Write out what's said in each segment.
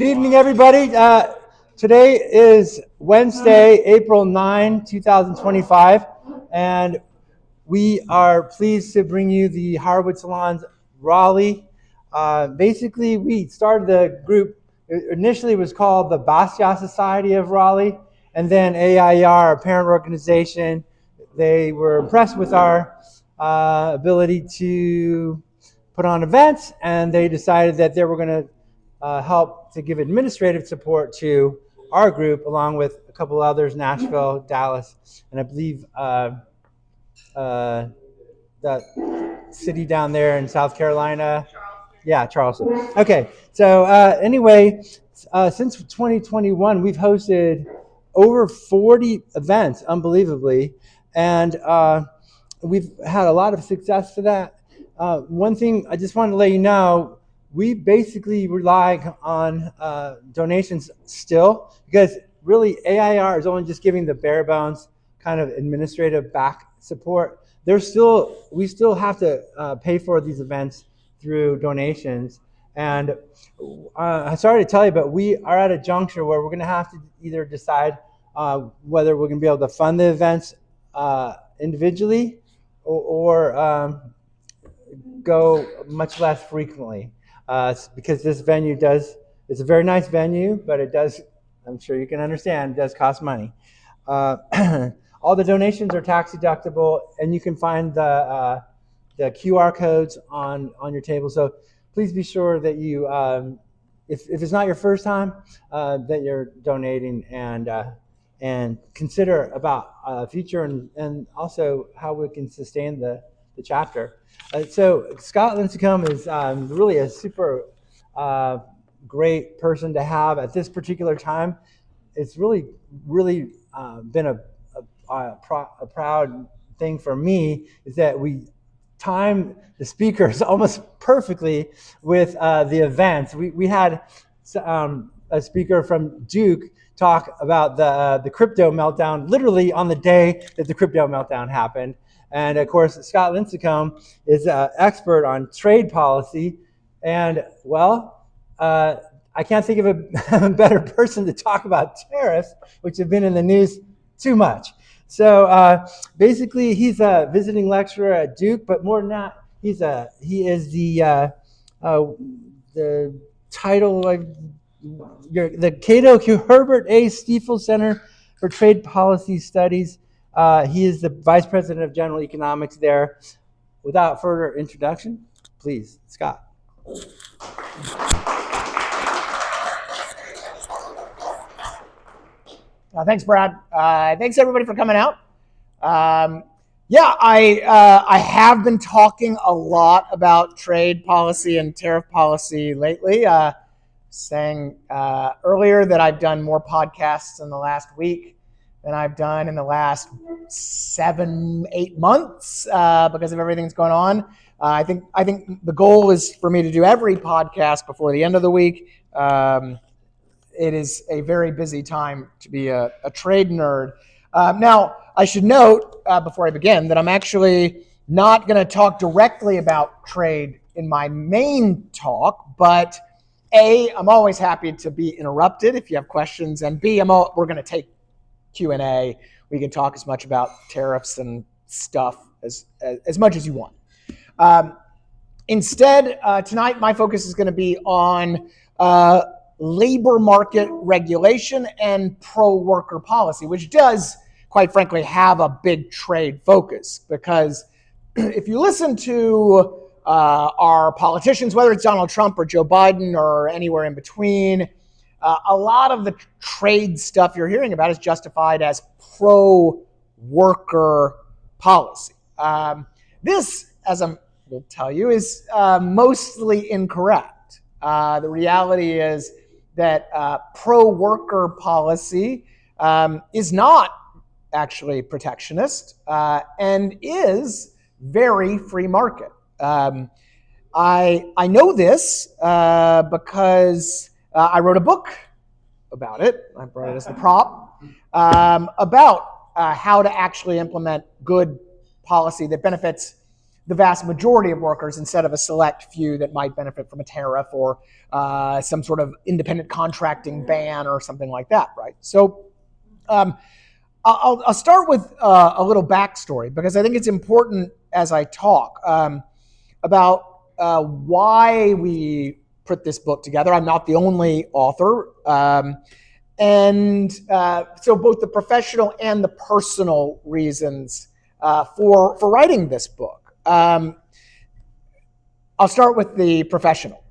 Good evening, everybody. Today is Wednesday, April 9, 2025, and we are pleased to bring you the Harwood Salons Raleigh. Basically, we started the group, initially it was called the Basquiat Society of Raleigh, and then AIR, our parent organization, they were impressed with our ability to put on events, and they decided that they were going to help to give administrative support to our group, along with a couple others, Nashville, Dallas, and I believe that city down there in South Carolina. Yeah, Charleston. Okay, so anyway, since 2021, we've hosted over 40 events, unbelievably, and we've had a lot of success for that. One thing I just wanted to let you know, we basically rely on donations still, because really AIR is only just giving the bare bones kind of administrative back support. We still have to pay for these events through donations. And I'm sorry to tell you, but we are at a juncture where we're going to have to either decide whether we're going to be able to fund the events individually or go much less frequently. Because this venue it's a very nice venue, but it does, I'm sure you can understand, it does cost money. All the donations are tax deductible, and you can find the QR codes on your table. So please be sure that you, if it's not your first time, that you're donating and consider about future and also how we can sustain the chapter. So Scott Lincicome is really a super great person to have at this particular time. It's really been a proud thing for me, is that we time the speakers almost perfectly with the events. We had a speaker from Duke talk about the crypto meltdown literally on the day that the crypto meltdown happened. And of course, Scott Lincicome is an expert on trade policy. And well, I can't think of a better person to talk about tariffs, which have been in the news too much. So basically, he's a visiting lecturer at Duke, but more than that, he is the title of the Cato Herbert Stiefel Center for Trade Policy Studies. He is the vice president of general economics there. Without further introduction, please, Scott. Thanks, Brad. Thanks, everybody, for coming out. I have been talking a lot about trade policy and tariff policy lately, saying earlier that I've done more podcasts in the last week than I've done in the last 7-8 months because of everything that's going on. I think the goal is for me to do every podcast before the end of the week. It is a very busy time to be a trade nerd. Now, I should note before I begin that I'm actually not going to talk directly about trade in my main talk, but A, I'm always happy to be interrupted if you have questions, and B, we're going to take Q&A. We can talk as much about tariffs and stuff as much as you want. Instead, tonight my focus is going to be on labor market regulation and pro-worker policy, which does, quite frankly, have a big trade focus. Because if you listen to our politicians, whether it's Donald Trump or Joe Biden or anywhere in between, a lot of the trade stuff you're hearing about is justified as pro-worker policy. This, as I will tell you, is mostly incorrect. The reality is that pro-worker policy is not actually protectionist and is very free market. I know this because I wrote a book about it. I brought it as the prop about how to actually implement good policy that benefits the vast majority of workers instead of a select few that might benefit from a tariff or some sort of independent contracting ban or something like that, right? So I'll start with a little backstory because I think it's important as I talk about why we put this book together. I'm not the only author. So both the professional and the personal reasons for writing this book. I'll start with the professional.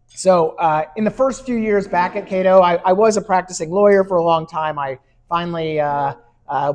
So in the first few years back at Cato, I was a practicing lawyer for a long time. I finally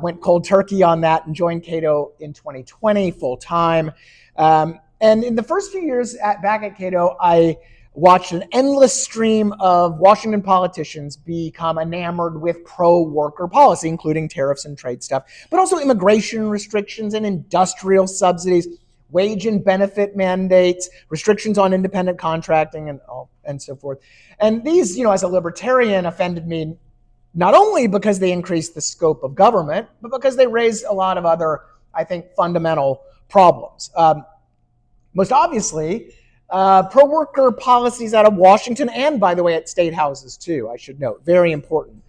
went cold turkey on that and joined Cato in 2020 full time. And in the first few years back at Cato, I watched an endless stream of Washington politicians become enamored with pro-worker policy, including tariffs and trade stuff, but also immigration restrictions and industrial subsidies, wage and benefit mandates, restrictions on independent contracting, and so forth. And these, as a libertarian, offended me not only because they increased the scope of government, but because they raised a lot of other, I think, fundamental problems. Most obviously, pro-worker policies out of Washington and, by the way, at state houses too, I should note, very important,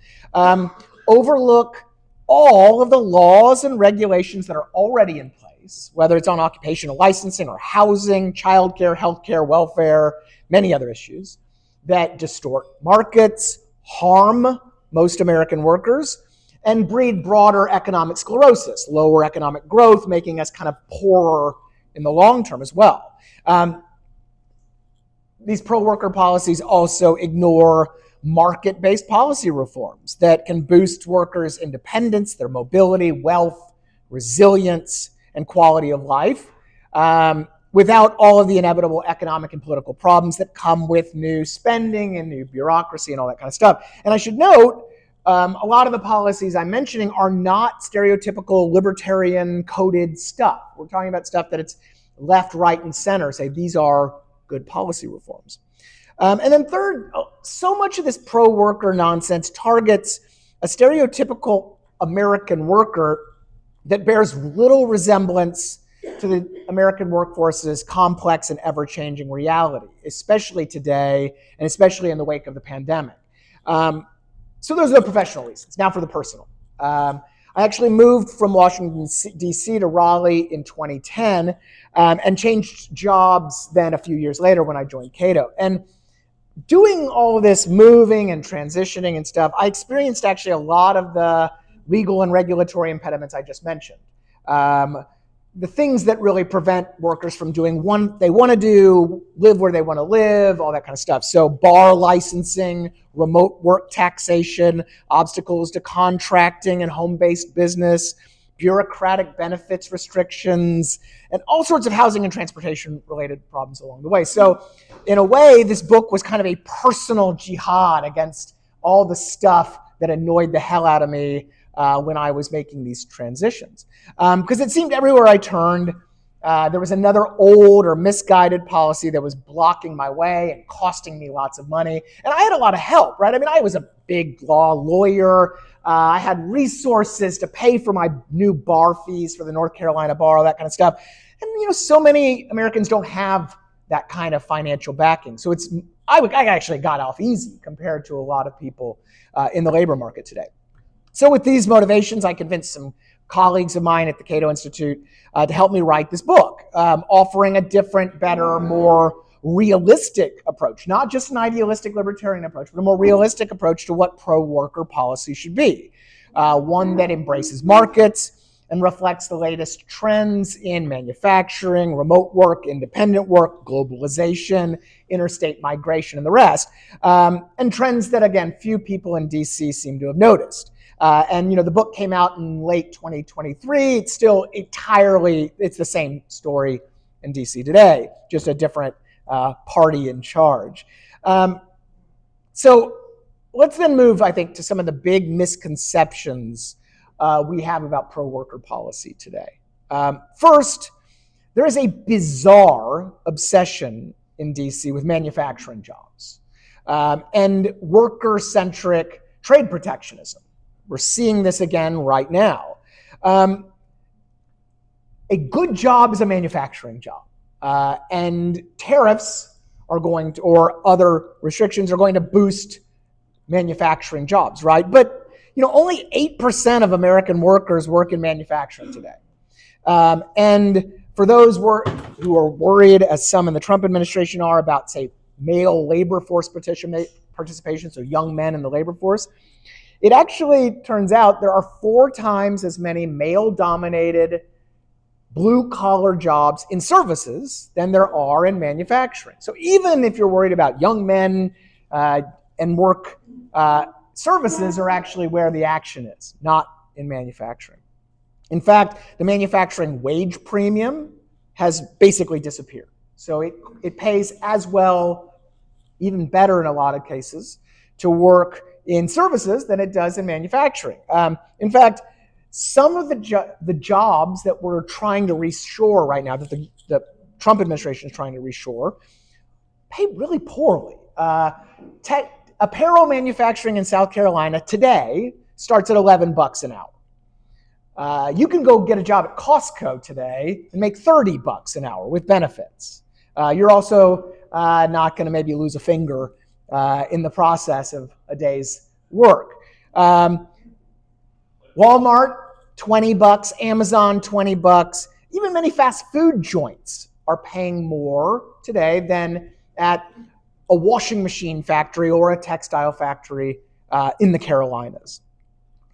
overlook all of the laws and regulations that are already in place, whether it's on occupational licensing or housing, childcare, healthcare, welfare, many other issues that distort markets, harm most American workers, and breed broader economic sclerosis, lower economic growth, making us kind of poorer in the long term as well. These pro-worker policies also ignore market-based policy reforms that can boost workers' independence, their mobility, wealth, resilience, and quality of life, without all of the inevitable economic and political problems that come with new spending and new bureaucracy and all that kind of stuff. And I should note, a lot of the policies I'm mentioning are not stereotypical libertarian coded stuff. We're talking about stuff that it's left, right, and center. Say these are good policy reforms. And then third, so much of this pro-worker nonsense targets a stereotypical American worker that bears little resemblance to the American workforce's complex and ever-changing reality, especially today and especially in the wake of the pandemic. So those are the professional reasons. Now for the personal. I actually moved from Washington, D.C. to Raleigh in 2010 and changed jobs then a few years later when I joined Cato. And doing all of this moving and transitioning and stuff, I experienced actually a lot of the legal and regulatory impediments I just mentioned. The things that really prevent workers from doing what they want to do, live where they want to live, all that kind of stuff. So bar licensing, remote work taxation, obstacles to contracting and home-based business, bureaucratic benefits restrictions, and all sorts of housing and transportation-related problems along the way. So in a way, this book was kind of a personal jihad against all the stuff that annoyed the hell out of me when I was making these transitions. Because it seemed everywhere I turned, there was another old or misguided policy that was blocking my way and costing me lots of money. And I had a lot of help, right? I mean, I was a big law lawyer. I had resources to pay for my new bar fees for the North Carolina bar, all that kind of stuff. And, so many Americans don't have that kind of financial backing. So I actually got off easy compared to a lot of people in the labor market today. So with these motivations, I convinced some colleagues of mine at the Cato Institute to help me write this book, offering a different, better, more realistic approach, not just an idealistic libertarian approach, but a more realistic approach to what pro-worker policy should be. One that embraces markets and reflects the latest trends in manufacturing, remote work, independent work, globalization, interstate migration, and the rest. And trends that, again, few people in DC seem to have noticed. And the book came out in late 2023. It's still it's the same story in DC today, just a different party in charge. So let's then move, I think, to some of the big misconceptions we have about pro-worker policy today. First, there is a bizarre obsession in DC with manufacturing jobs and worker-centric trade protectionism. We're seeing this again right now. a good job is a manufacturing job. And tariffs are going to, or other restrictions are going to boost manufacturing jobs, right? But only 8% of American workers work in manufacturing today. And for those who are worried, as some in the Trump administration are, about, say, male labor force participation, so young men in the labor force, it actually turns out there are 4 times as many male-dominated blue-collar jobs in services than there are in manufacturing. So even if you're worried about young men and work, services are actually where the action is, not in manufacturing. In fact, the manufacturing wage premium has basically disappeared. So it pays as well, even better in a lot of cases, to work in services than it does in manufacturing. In fact, some of the jobs that we're trying to reshore right now, that the Trump administration is trying to reshore, pay really poorly. Apparel manufacturing in South Carolina today starts at $11 an hour. You can go get a job at Costco today and make $30 an hour with benefits. You're also not going to maybe lose a finger in the process of a day's work. Walmart, $20, Amazon, $20. Even many fast food joints are paying more today than at a washing machine factory or a textile factory in the Carolinas.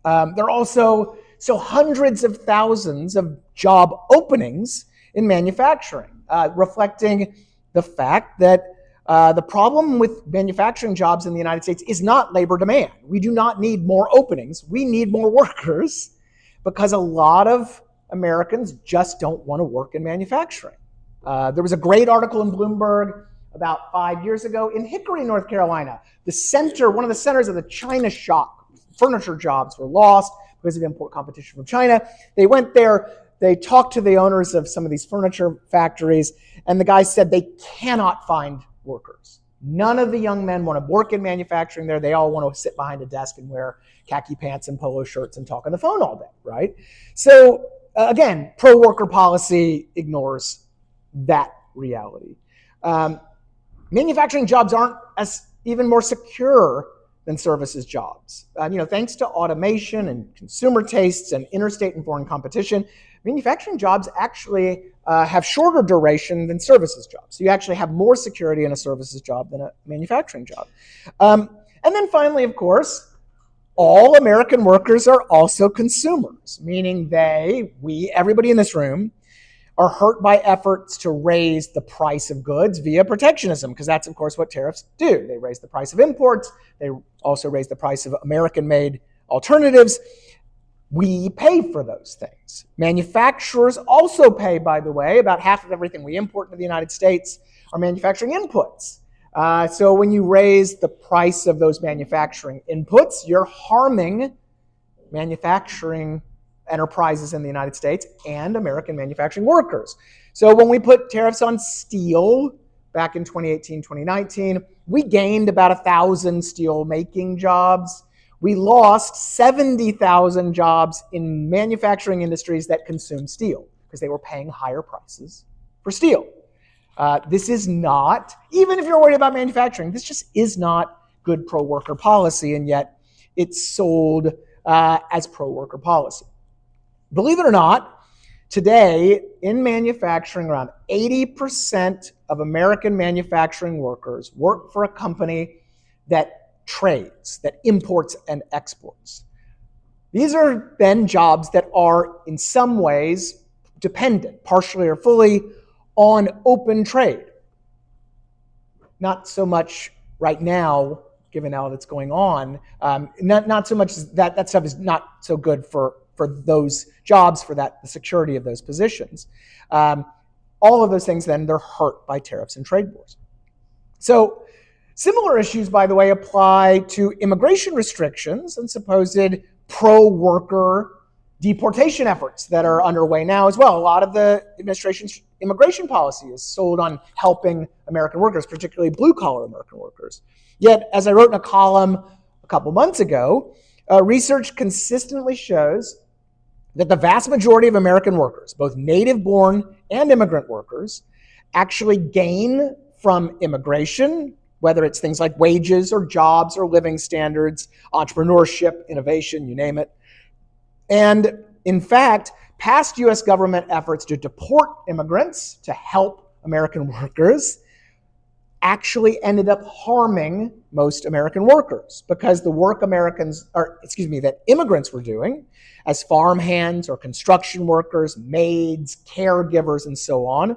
There are also hundreds of thousands of job openings in manufacturing, reflecting the fact that the problem with manufacturing jobs in the United States is not labor demand. We do not need more openings. We need more workers because a lot of Americans just don't want to work in manufacturing. There was a great article in Bloomberg about 5 years ago in Hickory, North Carolina. One of the centers of the China shock, furniture jobs were lost because of import competition from China. They went there, they talked to the owners of some of these furniture factories, and the guys said they cannot find workers. None of the young men want to work in manufacturing there. They all want to sit behind a desk and wear khaki pants and polo shirts and talk on the phone all day, right? So again, pro-worker policy ignores that reality. Manufacturing jobs aren't as even more secure than services jobs. Thanks to automation and consumer tastes and interstate and foreign competition, manufacturing jobs actually have shorter duration than services jobs. So you actually have more security in a services job than a manufacturing job. And then finally, of course, all American workers are also consumers, meaning everybody in this room, are hurt by efforts to raise the price of goods via protectionism, because that's, of course, what tariffs do. They raise the price of imports. They also raise the price of American-made alternatives. We pay for those things. Manufacturers also pay, by the way. About half of everything we import into the United States are manufacturing inputs. So when you raise the price of those manufacturing inputs, you're harming manufacturing enterprises in the United States and American manufacturing workers. So when we put tariffs on steel back in 2018, 2019, we gained about 1,000 steel making jobs. We lost 70,000 jobs in manufacturing industries that consume steel because they were paying higher prices for steel. This is not, even if you're worried about manufacturing, this just is not good pro-worker policy, and yet it's sold as pro-worker policy. Believe it or not, today in manufacturing, around 80% of American manufacturing workers work for a company that trades, that imports and exports. These are then jobs that are in some ways dependent, partially or fully, on open trade. Not so much right now, given all that's going on. Not so much that stuff is not so good for those jobs, for the security of those positions. All of those things then, they're hurt by tariffs and trade wars. So similar issues, by the way, apply to immigration restrictions and supposed pro-worker deportation efforts that are underway now as well. A lot of the administration's immigration policy is sold on helping American workers, particularly blue-collar American workers. Yet, as I wrote in a column a couple months ago, research consistently shows that the vast majority of American workers, both native-born and immigrant workers, actually gain from immigration, whether it's things like wages or jobs or living standards, entrepreneurship, innovation, you name it. And in fact, past US government efforts to deport immigrants to help American workers actually ended up harming most American workers, because the work that immigrants were doing as farmhands or construction workers, maids, caregivers, and so on,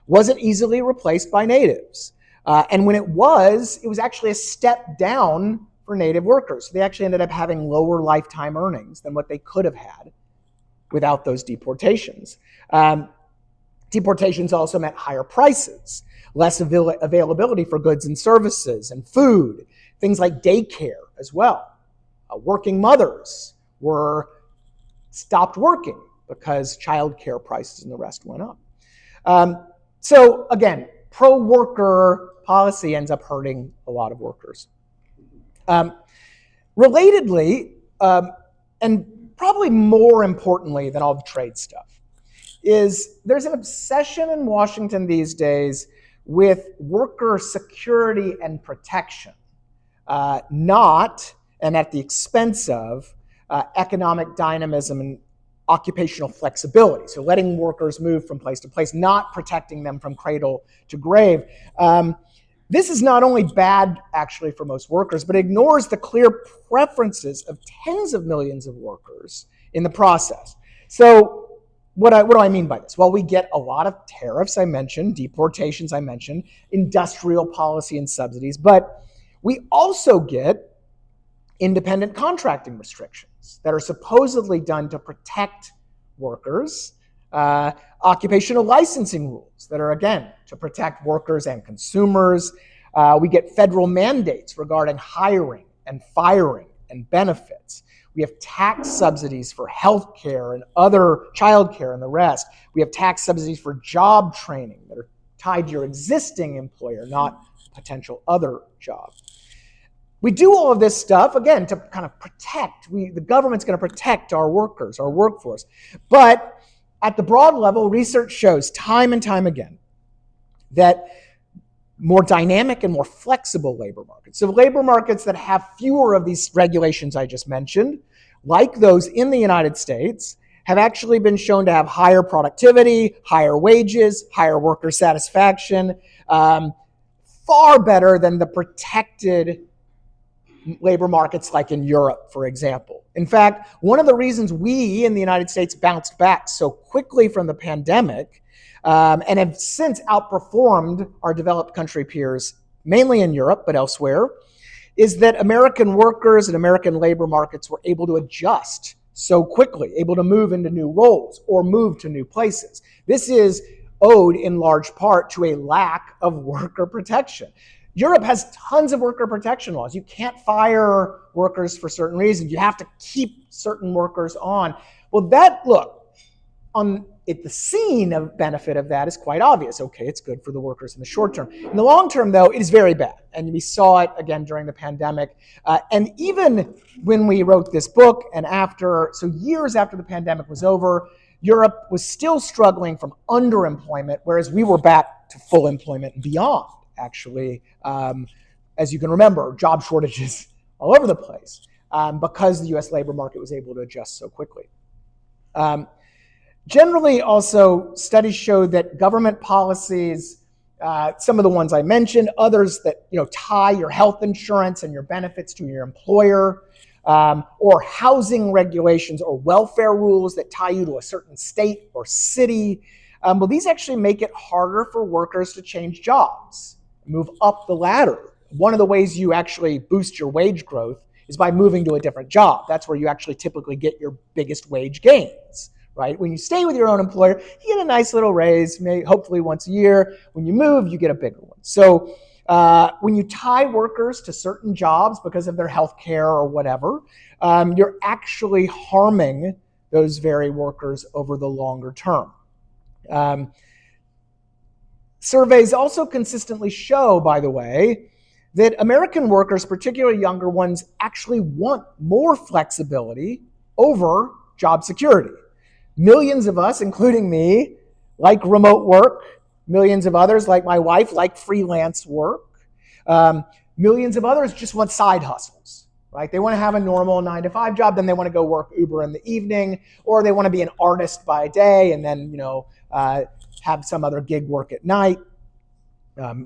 wasn't easily replaced by natives. And when it was actually a step down for native workers. So they actually ended up having lower lifetime earnings than what they could have had without those deportations. Deportations also meant higher prices, less availability for goods and services and food, things like daycare as well. Working mothers were stopped working because childcare prices and the rest went up. So again, pro-worker policy ends up hurting a lot of workers. Relatedly, and probably more importantly than all the trade stuff, is there's an obsession in Washington these days with worker security and protection, not, and at the expense of, economic dynamism and occupational flexibility. So letting workers move from place to place, not protecting them from cradle to grave. This is not only bad, actually, for most workers, but ignores the clear preferences of tens of millions of workers in the process. So what do I mean by this? Well, we get a lot of tariffs, I mentioned, deportations, I mentioned, industrial policy and subsidies, but we also get independent contracting restrictions that are supposedly done to protect workers, occupational licensing rules that are, again, to protect workers and consumers. We get federal mandates regarding hiring and firing and benefits. We have tax subsidies for health care and other child care and the rest. We have tax subsidies for job training that are tied to your existing employer, not potential other job. We do all of this stuff, again, to kind of protect. The government's going to protect our workers, our workforce. But at the broad level, research shows time and time again that more dynamic and more flexible labor markets, so labor markets that have fewer of these regulations I just mentioned, like those in the United States, have actually been shown to have higher productivity, higher wages, higher worker satisfaction, far better than the protected labor markets like in Europe, for example. In fact, one of the reasons we in the United States bounced back so quickly from the pandemic and have since outperformed our developed country peers, mainly in Europe, but elsewhere, is that American workers and American labor markets were able to adjust so quickly, able to move into new roles or move to new places. This is owed in large part to a lack of worker protection. Europe has tons of worker protection laws. You can't fire workers for certain reasons. You have to keep certain workers on. Well, the seen of benefit of that is quite obvious. Okay, it's good for the workers in the short term. In the long term, though, it is very bad. And we saw it again during the pandemic. And even when we wrote this book and years after the pandemic was over, Europe was still struggling from underemployment, whereas we were back to full employment and beyond, actually. As you can remember, job shortages all over the place because the US labor market was able to adjust so quickly. Generally, also, studies show that government policies, some of the ones I mentioned, others that tie your health insurance and your benefits to your employer, or housing regulations or welfare rules that tie you to a certain state or city, well, these actually make it harder for workers to change jobs, move up the ladder. One of the ways you actually boost your wage growth is by moving to a different job. That's where you actually typically get your biggest wage gains. Right? When you stay with your own employer, you get a nice little raise, hopefully once a year. When you move, you get a bigger one. So when you tie workers to certain jobs because of their health care or whatever, you're actually harming those very workers over the longer term. Surveys also consistently show, by the way, that American workers, particularly younger ones, actually want more flexibility over job security. Millions of us, including me, like remote work. Millions of others, like my wife, like freelance work. Millions of others just want side hustles, right? They want to have a normal 9-to-5 job, then they want to go work Uber in the evening, or they want to be an artist by day and then, have some other gig work at night,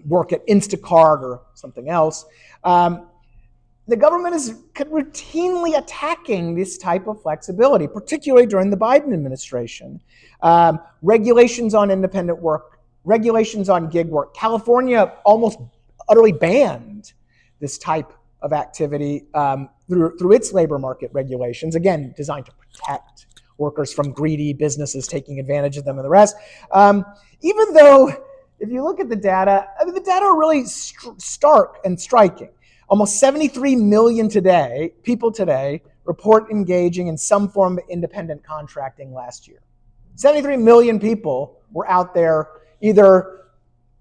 work at Instacart or something else. The government is routinely attacking this type of flexibility, particularly during the Biden administration. Regulations on independent work, regulations on gig work. California almost utterly banned this type of activity through its labor market regulations, again, designed to protect workers from greedy businesses taking advantage of them and the rest. Even though, if you look at the data, the data are really stark and striking. Almost 73 million people today report engaging in some form of independent contracting last year. 73 million people were out there either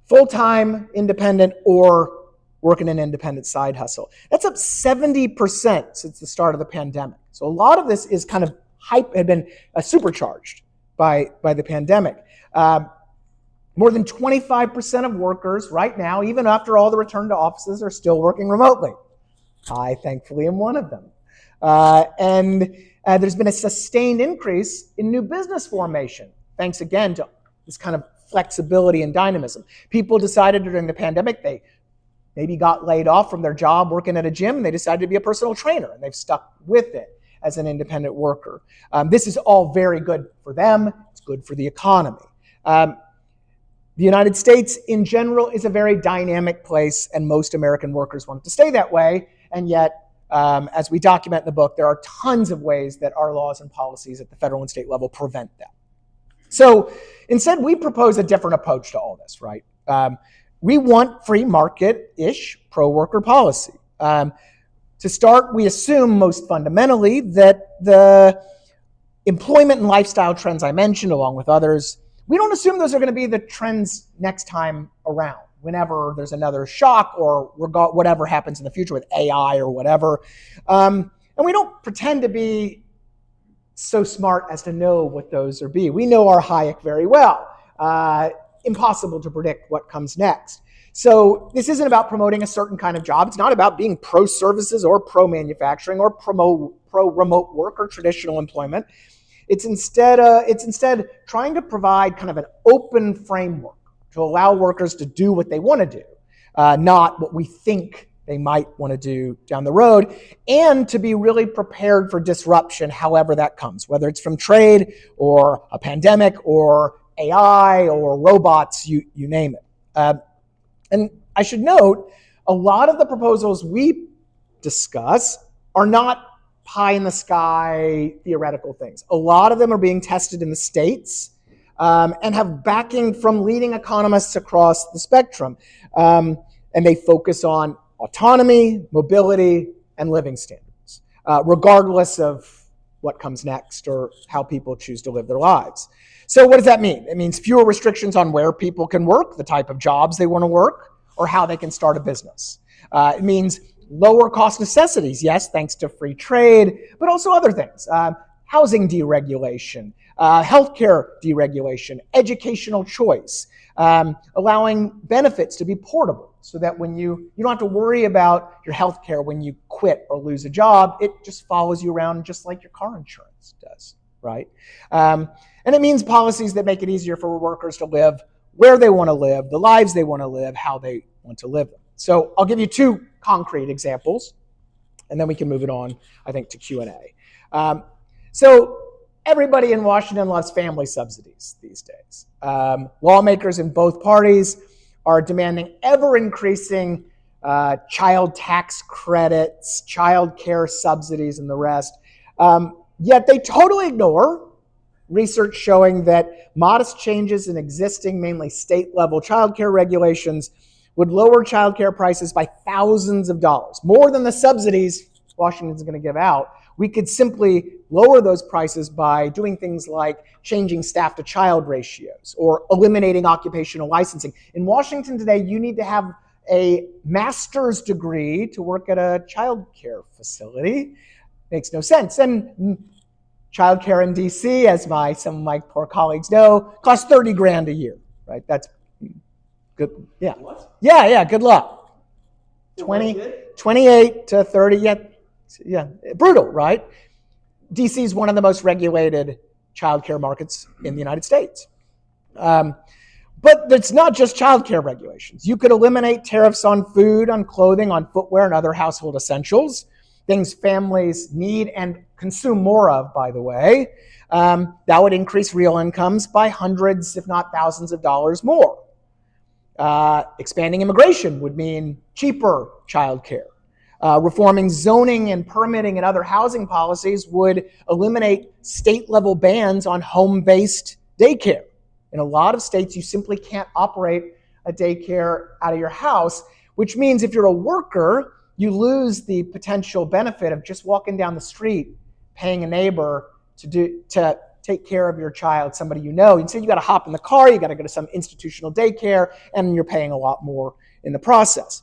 full-time independent or working an independent side hustle. That's up 70% since the start of the pandemic. So a lot of this is kind of had been supercharged by the pandemic. More than 25% of workers right now, even after all the return to offices, are still working remotely. I thankfully am one of them. And there's been a sustained increase in new business formation, thanks again to this kind of flexibility and dynamism. People decided during the pandemic they maybe got laid off from their job working at a gym, and they decided to be a personal trainer, and they've stuck with it as an independent worker. This is all very good for them. It's good for the economy. The United States, in general, is a very dynamic place, and most American workers want it to stay that way. And yet, as we document in the book, there are tons of ways that our laws and policies at the federal and state level prevent that. So instead, we propose a different approach to all this, right? We want free market-ish pro-worker policy. To start, we assume most fundamentally that the employment and lifestyle trends I mentioned, along with others, we don't assume those are going to be the trends next time around, whenever there's another shock or whatever happens in the future with AI or whatever. And we don't pretend to be so smart as to know what those are be. We know our Hayek very well. Impossible to predict what comes next. So this isn't about promoting a certain kind of job. It's not about being pro-services or pro-manufacturing or pro-remote work or traditional employment. It's instead trying to provide kind of an open framework to allow workers to do what they want to do, not what we think they might want to do down the road, and to be really prepared for disruption, however that comes, whether it's from trade or a pandemic or AI or robots, you name it. And I should note, a lot of the proposals we discuss are not pie-in-the-sky theoretical things. A lot of them are being tested in the States and have backing from leading economists across the spectrum. And they focus on autonomy, mobility, and living standards, regardless of what comes next or how people choose to live their lives. So what does that mean? It means fewer restrictions on where people can work, the type of jobs they want to work, or how they can start a business. It means lower cost necessities, yes, thanks to free trade, but also other things. Housing deregulation, healthcare deregulation, educational choice, allowing benefits to be portable so that when you don't have to worry about your healthcare when you quit or lose a job, it just follows you around just like your car insurance does, right? And it means policies that make it easier for workers to live where they want to live, the lives they want to live, how they want to live them. So I'll give you two concrete examples, and then we can move it on, I think, to Q&A. So everybody in Washington loves family subsidies these days. Lawmakers in both parties are demanding ever-increasing child tax credits, child care subsidies, and the rest. Yet they totally ignore research showing that modest changes in existing, mainly state-level child care regulations would lower child care prices by thousands of dollars, more than the subsidies Washington's going to give out. We could simply lower those prices by doing things like changing staff-to-child ratios or eliminating occupational licensing. In Washington today, you need to have a master's degree to work at a child care facility. Makes no sense. And Childcare in DC, as some of my poor colleagues know, costs $30,000 a year, right? That's good. Yeah. What? Yeah, good luck. 28 to 30, yeah, brutal, right? DC is one of the most regulated childcare markets in the United States. But it's not just childcare regulations. You could eliminate tariffs on food, on clothing, on footwear, and other household essentials, things families need and consume more of, by the way. That would increase real incomes by hundreds, if not thousands of dollars more. Expanding immigration would mean cheaper childcare. Reforming zoning and permitting and other housing policies would eliminate state-level bans on home-based daycare. In a lot of states, you simply can't operate a daycare out of your house, which means if you're a worker, you lose the potential benefit of just walking down the street, paying a neighbor to take care of your child, somebody you know. Instead, you got to hop in the car, you got to go to some institutional daycare, and you're paying a lot more in the process.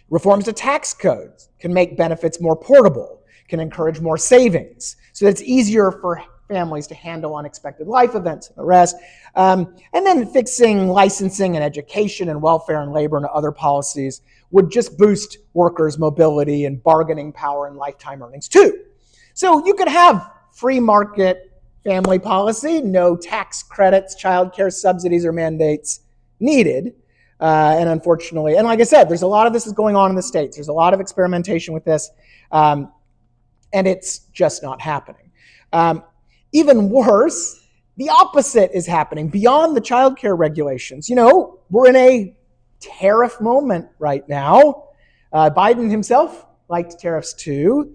Reforms to tax codes can make benefits more portable, can encourage more savings, so that it's easier for families to handle unexpected life events and the rest. And then fixing licensing and education and welfare and labor and other policies would just boost workers' mobility and bargaining power and lifetime earnings too. So you could have free market family policy, no tax credits, childcare subsidies or mandates needed. And unfortunately, and like I said, there's a lot of this is going on in the States. There's a lot of experimentation with this, and it's just not happening. Even worse, the opposite is happening beyond the childcare regulations. We're in a tariff moment right now. Biden himself liked tariffs too,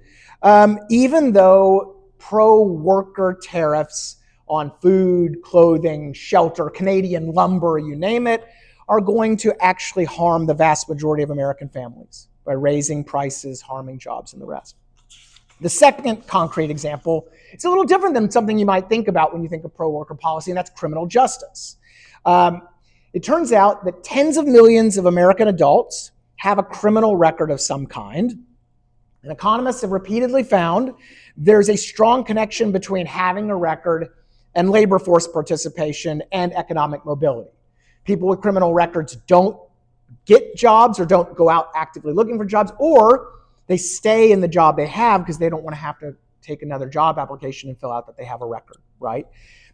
even though pro-worker tariffs on food, clothing, shelter, Canadian lumber, you name it, are going to actually harm the vast majority of American families by raising prices, harming jobs, and the rest. The second concrete example, it's a little different than something you might think about when you think of pro-worker policy, and that's criminal justice. It turns out that tens of millions of American adults have a criminal record of some kind. And economists have repeatedly found there's a strong connection between having a record and labor force participation and economic mobility. People with criminal records don't get jobs or don't go out actively looking for jobs, or they stay in the job they have because they don't want to have to take another job application and fill out that they have a record, right?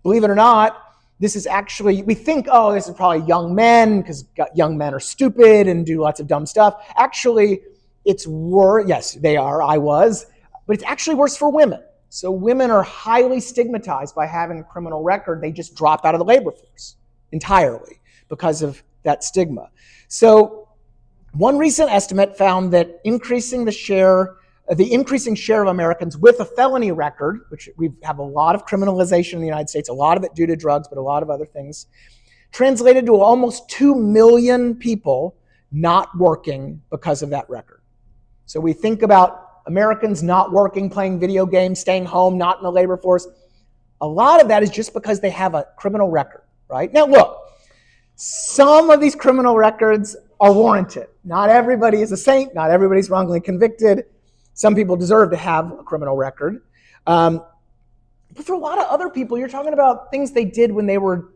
Believe it or not, this is actually, we think, this is probably young men because young men are stupid and do lots of dumb stuff. Actually, it's worse. Yes, they are. I was. But it's actually worse for women. So women are highly stigmatized by having a criminal record. They just drop out of the labor force entirely because of that stigma. So one recent estimate found that the increasing share of Americans with a felony record, which we have a lot of criminalization in the United States, a lot of it due to drugs, but a lot of other things, translated to almost 2 million people not working because of that record. So we think about Americans not working, playing video games, staying home, not in the labor force. A lot of that is just because they have a criminal record, right? Now look, some of these criminal records are warranted. Not everybody is a saint. Not everybody's wrongly convicted. Some people deserve to have a criminal record. But for a lot of other people, you're talking about things they did when they were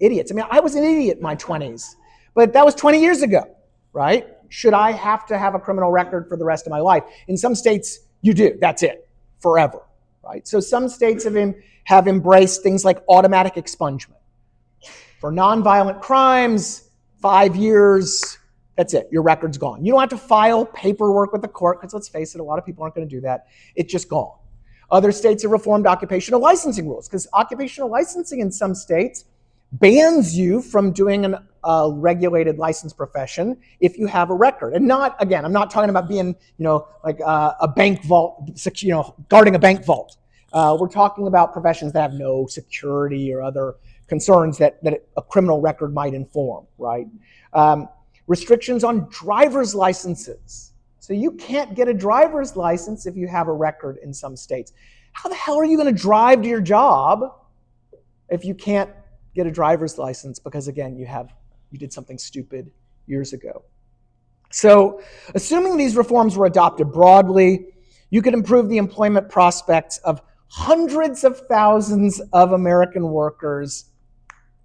idiots. I mean, I was an idiot in my 20s, but that was 20 years ago, right? Should I have to have a criminal record for the rest of my life? In some states, you do. That's it, forever, right? So some states have embraced things like automatic expungement. For nonviolent crimes, 5 years, that's it. Your record's gone. You don't have to file paperwork with the court because let's face it, a lot of people aren't going to do that. It's just gone. Other states have reformed occupational licensing rules because occupational licensing in some states bans you from doing a regulated licensed profession if you have a record. And not, again, I'm not talking about being, like a bank vault, guarding a bank vault. We're talking about professions that have no security or other concerns that a criminal record might inform, right? Restrictions on driver's licenses. So you can't get a driver's license if you have a record in some states. How the hell are you going to drive to your job if you can't get a driver's license because, again, you did something stupid years ago? So assuming these reforms were adopted broadly, you could improve the employment prospects of hundreds of thousands of American workers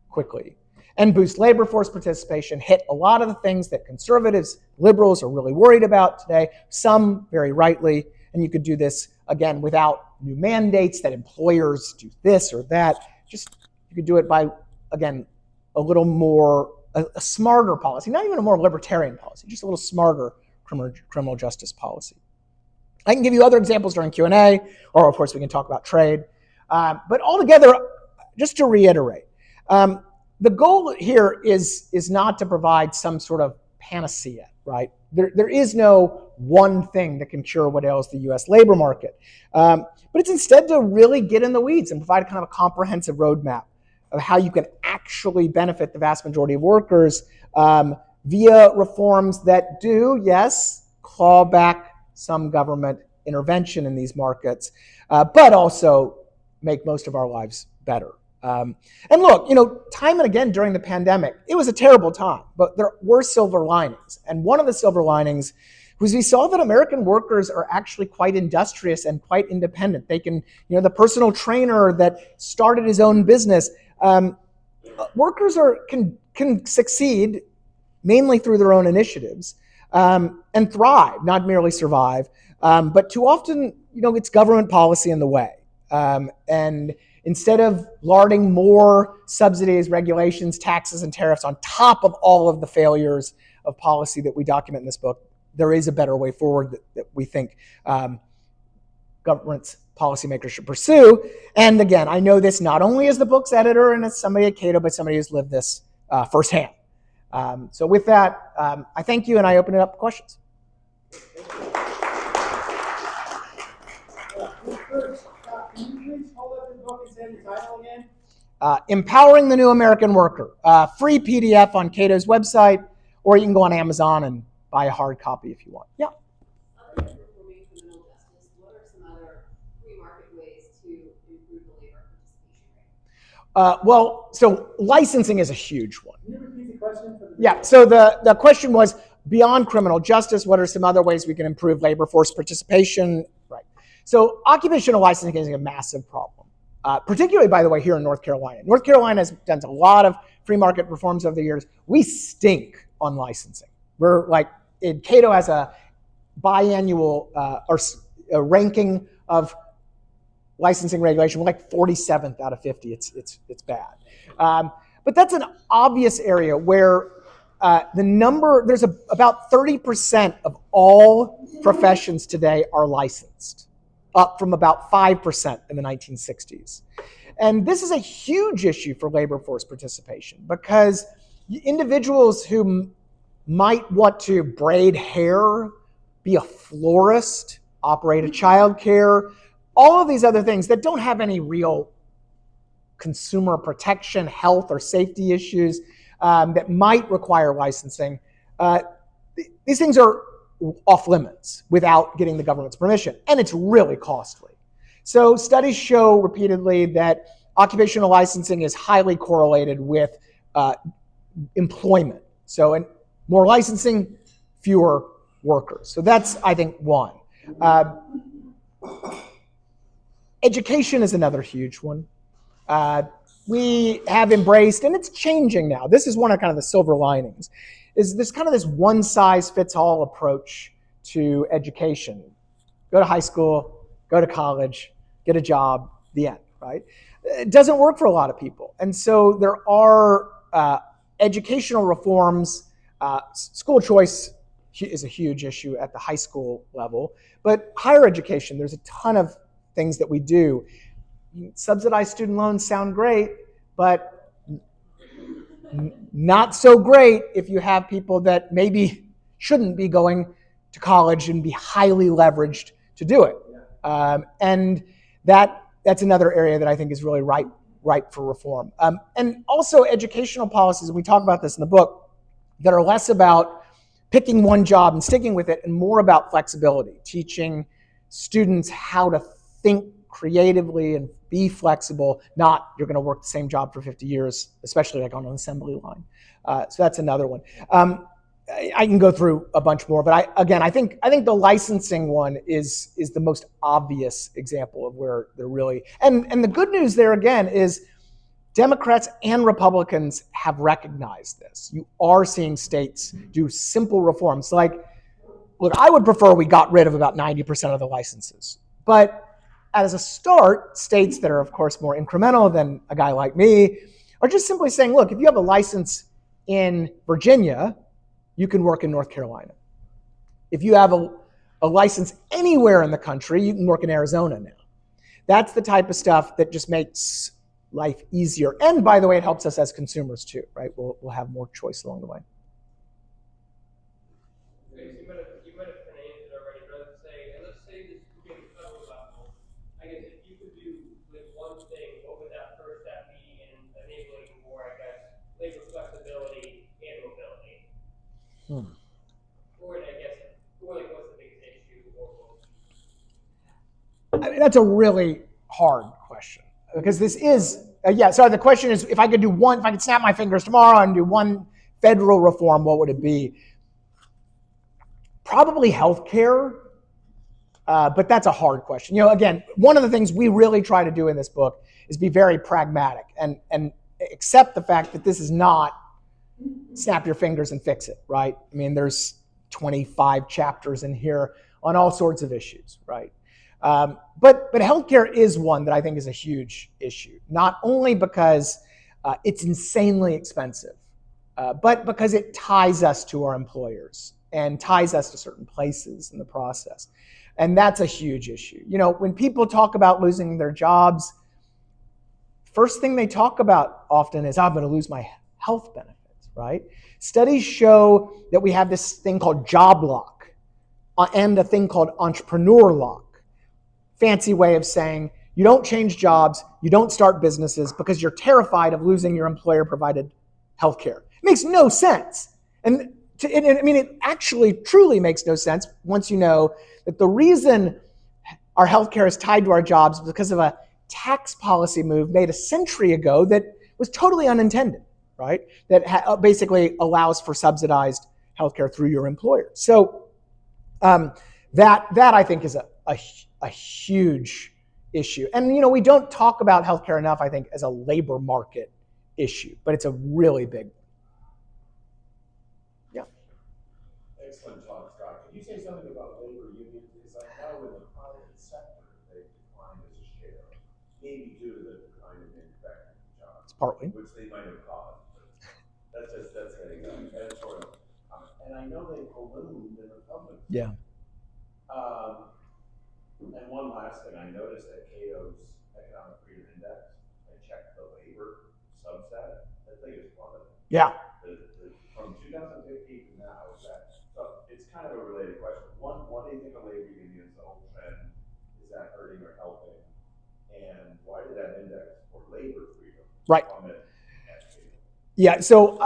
quickly and boost labor force participation, hit a lot of the things that conservatives, liberals are really worried about today, some very rightly. And you could do this, again, without new mandates that employers do this or that. Just you could do it by, again, a little more, a smarter policy, not even a more libertarian policy, just a little smarter criminal justice policy. I can give you other examples during Q&A, or of course we can talk about trade. But altogether, just to reiterate, the goal here is not to provide some sort of panacea, right? There is no one thing that can cure what ails the U.S. labor market. But it's instead to really get in the weeds and provide kind of a comprehensive roadmap of how you can actually benefit the vast majority of workers via reforms that do, yes, claw back some government intervention in these markets, but also make most of our lives better. And look, time and again during the pandemic, it was a terrible time, but there were silver linings. And one of the silver linings was we saw that American workers are actually quite industrious and quite independent. They can, the personal trainer that started his own business, workers can succeed mainly through their own initiatives and thrive, not merely survive. But too often, it's government policy in the way. And instead of larding more subsidies, regulations, taxes, and tariffs on top of all of the failures of policy that we document in this book, there is a better way forward that we think governments, policymakers should pursue. And again, I know this not only as the book's editor and as somebody at Cato, but somebody who's lived this firsthand. So with that, I thank you and I open it up for questions. Can you please hold up the book and say the title again? Empowering the New American Worker. Free PDF on Cato's website, or you can go on Amazon and buy a hard copy if you want. Yeah. Other than reforming criminal justice, what are some other free market ways to improve the labor participation rate? So licensing is a huge one. Can you repeat the question? Yeah, so the question was, beyond criminal justice, what are some other ways we can improve labor force participation? Right. So occupational licensing is a massive problem, particularly, by the way, here in North Carolina. North Carolina has done a lot of free market reforms over the years. We stink on licensing. We're like, Cato has a biannual or a ranking of licensing regulation. We're like 47th out of 50. It's bad. But that's an obvious area where there's about 30% of all professions today are licensed, up from about 5% in the 1960s. And this is a huge issue for labor force participation because individuals who might want to braid hair, be a florist, operate a child care, all of these other things that don't have any real consumer protection, health, or safety issues that might require licensing. These things are off limits without getting the government's permission, and it's really costly. So studies show repeatedly that occupational licensing is highly correlated with employment. So more licensing, fewer workers. So that's, I think, one. Education is another huge one. We have embraced, and it's changing now. This is one of kind of the silver linings, is this kind of this one-size-fits-all approach to education. Go to high school, go to college, get a job, the end, right? It doesn't work for a lot of people. And so there are educational reforms. School choice is a huge issue at the high school level. But higher education, there's a ton of things that we do. Subsidized student loans sound great, but not so great if you have people that maybe shouldn't be going to college and be highly leveraged to do it. And that's another area that I think is really ripe for reform. And also educational policies, and we talk about this in the book, that are less about picking one job and sticking with it and more about flexibility, teaching students how to think creatively and be flexible, not you're going to work the same job for 50 years, especially like on an assembly line. So that's another one. I can go through a bunch more, but I think the licensing one is the most obvious example of where they're really, and the good news there again is Democrats and Republicans have recognized this. You are seeing states do simple reforms. Like, look, I would prefer we got rid of about 90% of the licenses. But as a start, states that are, of course, more incremental than a guy like me are just simply saying, look, if you have a license in Virginia, you can work in North Carolina. If you have a license anywhere in the country, you can work in Arizona now. That's the type of stuff that just makes life easier. And by the way, it helps us as consumers too, right? We'll have more choice along the way. Okay, so you might have kind of answered already, but let's say this could be a federal level. I guess if you could do like one thing, what would that first step be in enabling more, I guess, labor flexibility and mobility? Or I guess, or like what's the biggest issue? I mean, that's a really hard question because this is, so the question is, if I could snap my fingers tomorrow and do one federal reform, what would it be? Probably healthcare, but that's a hard question. Again, one of the things we really try to do in this book is be very pragmatic and accept the fact that this is not snap your fingers and fix it, right? I mean, there's 25 chapters in here on all sorts of issues, right? But healthcare is one that I think is a huge issue, not only because it's insanely expensive, but because it ties us to our employers and ties us to certain places in the process. And that's a huge issue. When people talk about losing their jobs, first thing they talk about often is, I'm going to lose my health benefits, right? Studies show that we have this thing called job lock and a thing called entrepreneur lock. Fancy way of saying you don't change jobs, you don't start businesses because you're terrified of losing your employer-provided health care. It makes no sense. It actually truly makes no sense once you know that the reason our healthcare is tied to our jobs is because of a tax policy move made a century ago that was totally unintended, right? That basically allows for subsidized healthcare through your employer. So that I think is a huge issue. And we don't talk about healthcare enough, I think, as a labor market issue, but it's a really big one. Excellent talk, Scott. Can you say something about labor unions? Because I know in the private sector they've declined as a share, maybe due to the decline in manufacturing jobs. It's partly. Which they might have caused. That's an editorial comment. And I know they ballooned in the public. Yeah. And one last thing, I noticed that Cato's Economic Freedom Index, I checked the labor subset. I think it's one of them. Yeah. From 2015 to now, so it's kind of a related question. One, what do you think of labor unions, the whole trend? Is that hurting or helping? And why did that index for labor freedom plummet at Cato? Yeah, so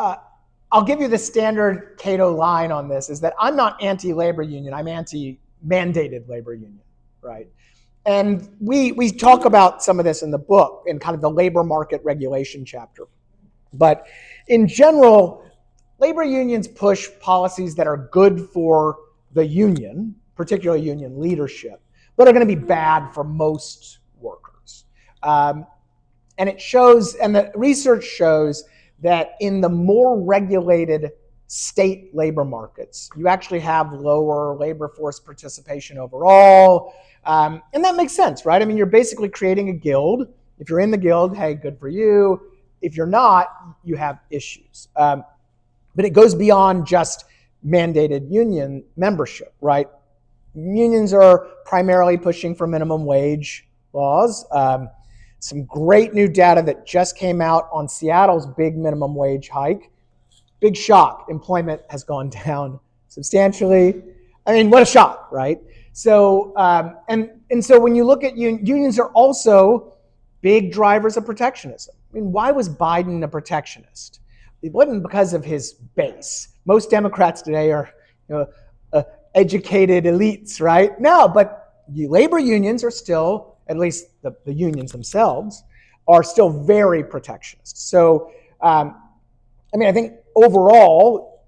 I'll give you the standard Cato line on this, is that I'm not anti-labor union, I'm anti-mandated labor union, right? And we talk about some of this in the book, in kind of the labor market regulation chapter. But in general, labor unions push policies that are good for the union, particularly union leadership, but are going to be bad for most workers. And it shows, and the research shows that in the more regulated state labor markets, you actually have lower labor force participation overall. And that makes sense, right? I mean, you're basically creating a guild. If you're in the guild, hey, good for you. If you're not, you have issues. But it goes beyond just mandated union membership, right? Unions are primarily pushing for minimum wage laws. Some great new data that just came out on Seattle's big minimum wage hike. Big shock. Employment has gone down substantially. I mean, what a shock, right? So, and so when you look at unions are also big drivers of protectionism. I mean, why was Biden a protectionist? It wasn't because of his base. Most Democrats today are educated elites, right? No, but labor unions are still, at least the unions themselves, are still very protectionist. So, I think overall,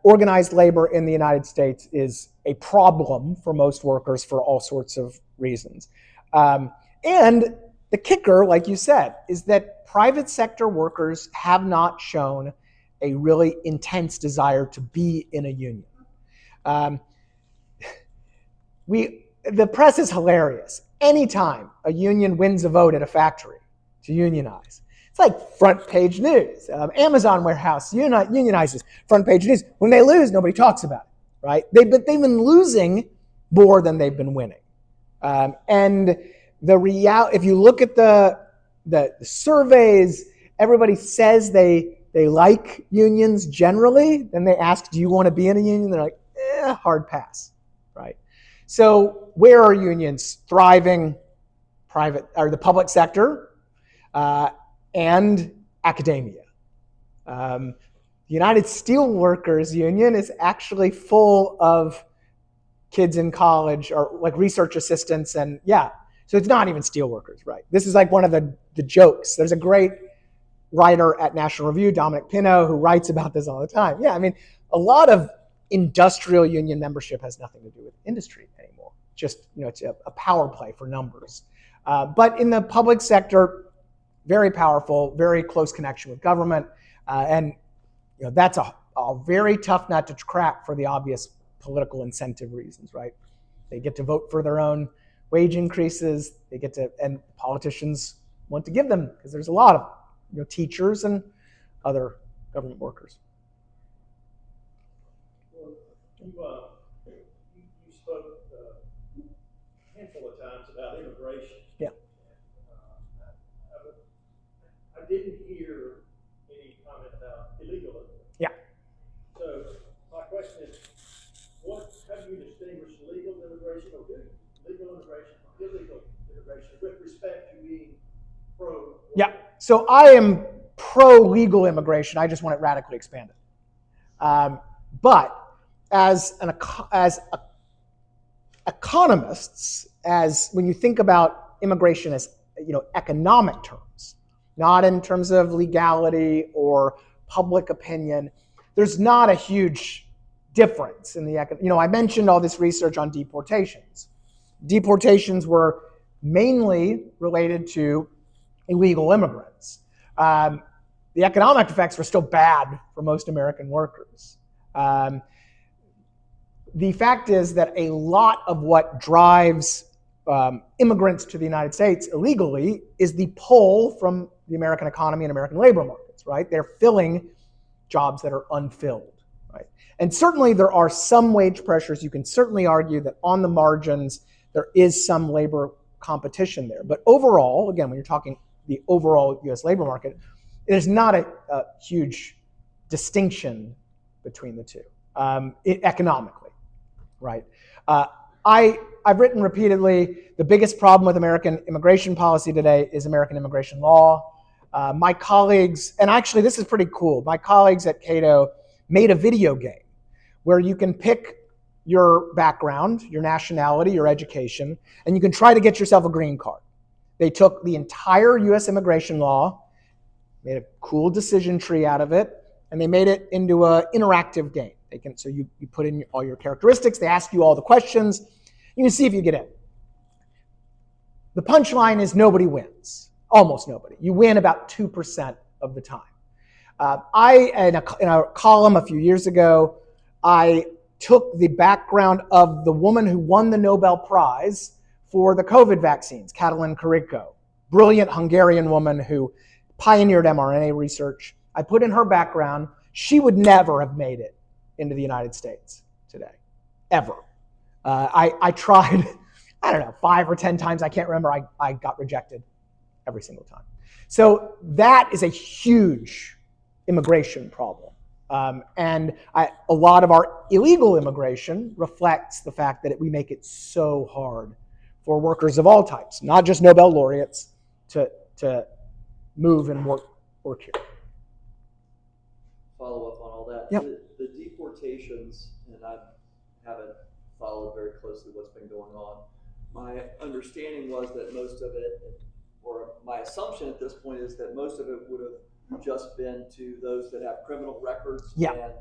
organized labor in the United States is a problem for most workers for all sorts of reasons. And the kicker, like you said, is that private sector workers have not shown a really intense desire to be in a union. The press is hilarious. Anytime a union wins a vote at a factory to unionize, it's like front page news. Amazon warehouse unionizes, front page news. When they lose, nobody talks about it, right? They've been losing more than they've been winning. And if you look at the surveys, everybody says they like unions generally. Then they ask, do you want to be in a union? They're like, hard pass, right? So where are unions thriving? The public sector and academia. The United Steelworkers Union is actually full of kids in college or like research assistants, and so it's not even steelworkers, right? This is like one of the jokes. There's a great writer at National Review, Dominic Pino, who writes about this all the time. Yeah, I mean, a lot of industrial union membership has nothing to do with industry anymore. Just, it's a power play for numbers. But in the public sector, very powerful, very close connection with government. And that's a very tough nut to crack for the obvious political incentive reasons, right? They get to vote for their own wage increases. And politicians want to give them, because there's a lot of teachers and other government workers. Well, you spoke a handful of times about immigration. Yeah. I didn't hear any comment about illegal immigration. Yeah. So my question is, how do you distinguish legal immigration or legal immigration from illegal immigration with respect to being pro? Yeah. So I am pro legal immigration. I just want it radically expanded. But as economists, when you think about immigration as economic terms, not in terms of legality or public opinion, there's not a huge difference in the I mentioned all this research on deportations. Deportations were mainly related to illegal immigrants. The economic effects were still bad for most American workers. The fact is that a lot of what drives immigrants to the United States illegally is the pull from the American economy and American labor markets, right? They're filling jobs that are unfilled, right? And certainly there are some wage pressures. You can certainly argue that on the margins, there is some labor competition there. But overall, again, when you're talking the overall US labor market, there's not a huge distinction between the two economically, right? I've written repeatedly, the biggest problem with American immigration policy today is American immigration law. My colleagues, and actually this is pretty cool, my colleagues at Cato made a video game where you can pick your background, your nationality, your education, and you can try to get yourself a green card. They took the entire US immigration law, made a cool decision tree out of it, and they made it into an interactive game. So you put in all your characteristics, they ask you all the questions, you can see if you get in. The punchline is nobody wins, almost nobody. You win about 2% of the time. In a column a few years ago, I took the background of the woman who won the Nobel Prize for the COVID vaccines, Cato Lincicome, brilliant Hungarian woman who pioneered mRNA research. I put in her background. She would never have made it into the United States today, ever. I tried, 5 or 10 times, I can't remember, I got rejected every single time. So that is a huge immigration problem. And a lot of our illegal immigration reflects the fact that we make it so hard for workers of all types, not just Nobel laureates, to move and work here. Follow up on all that. Yep. The deportations, and I haven't followed very closely what's been going on. My understanding was that most of it, or my assumption at this point is that most of it would have just been to those that have criminal records Yeah. and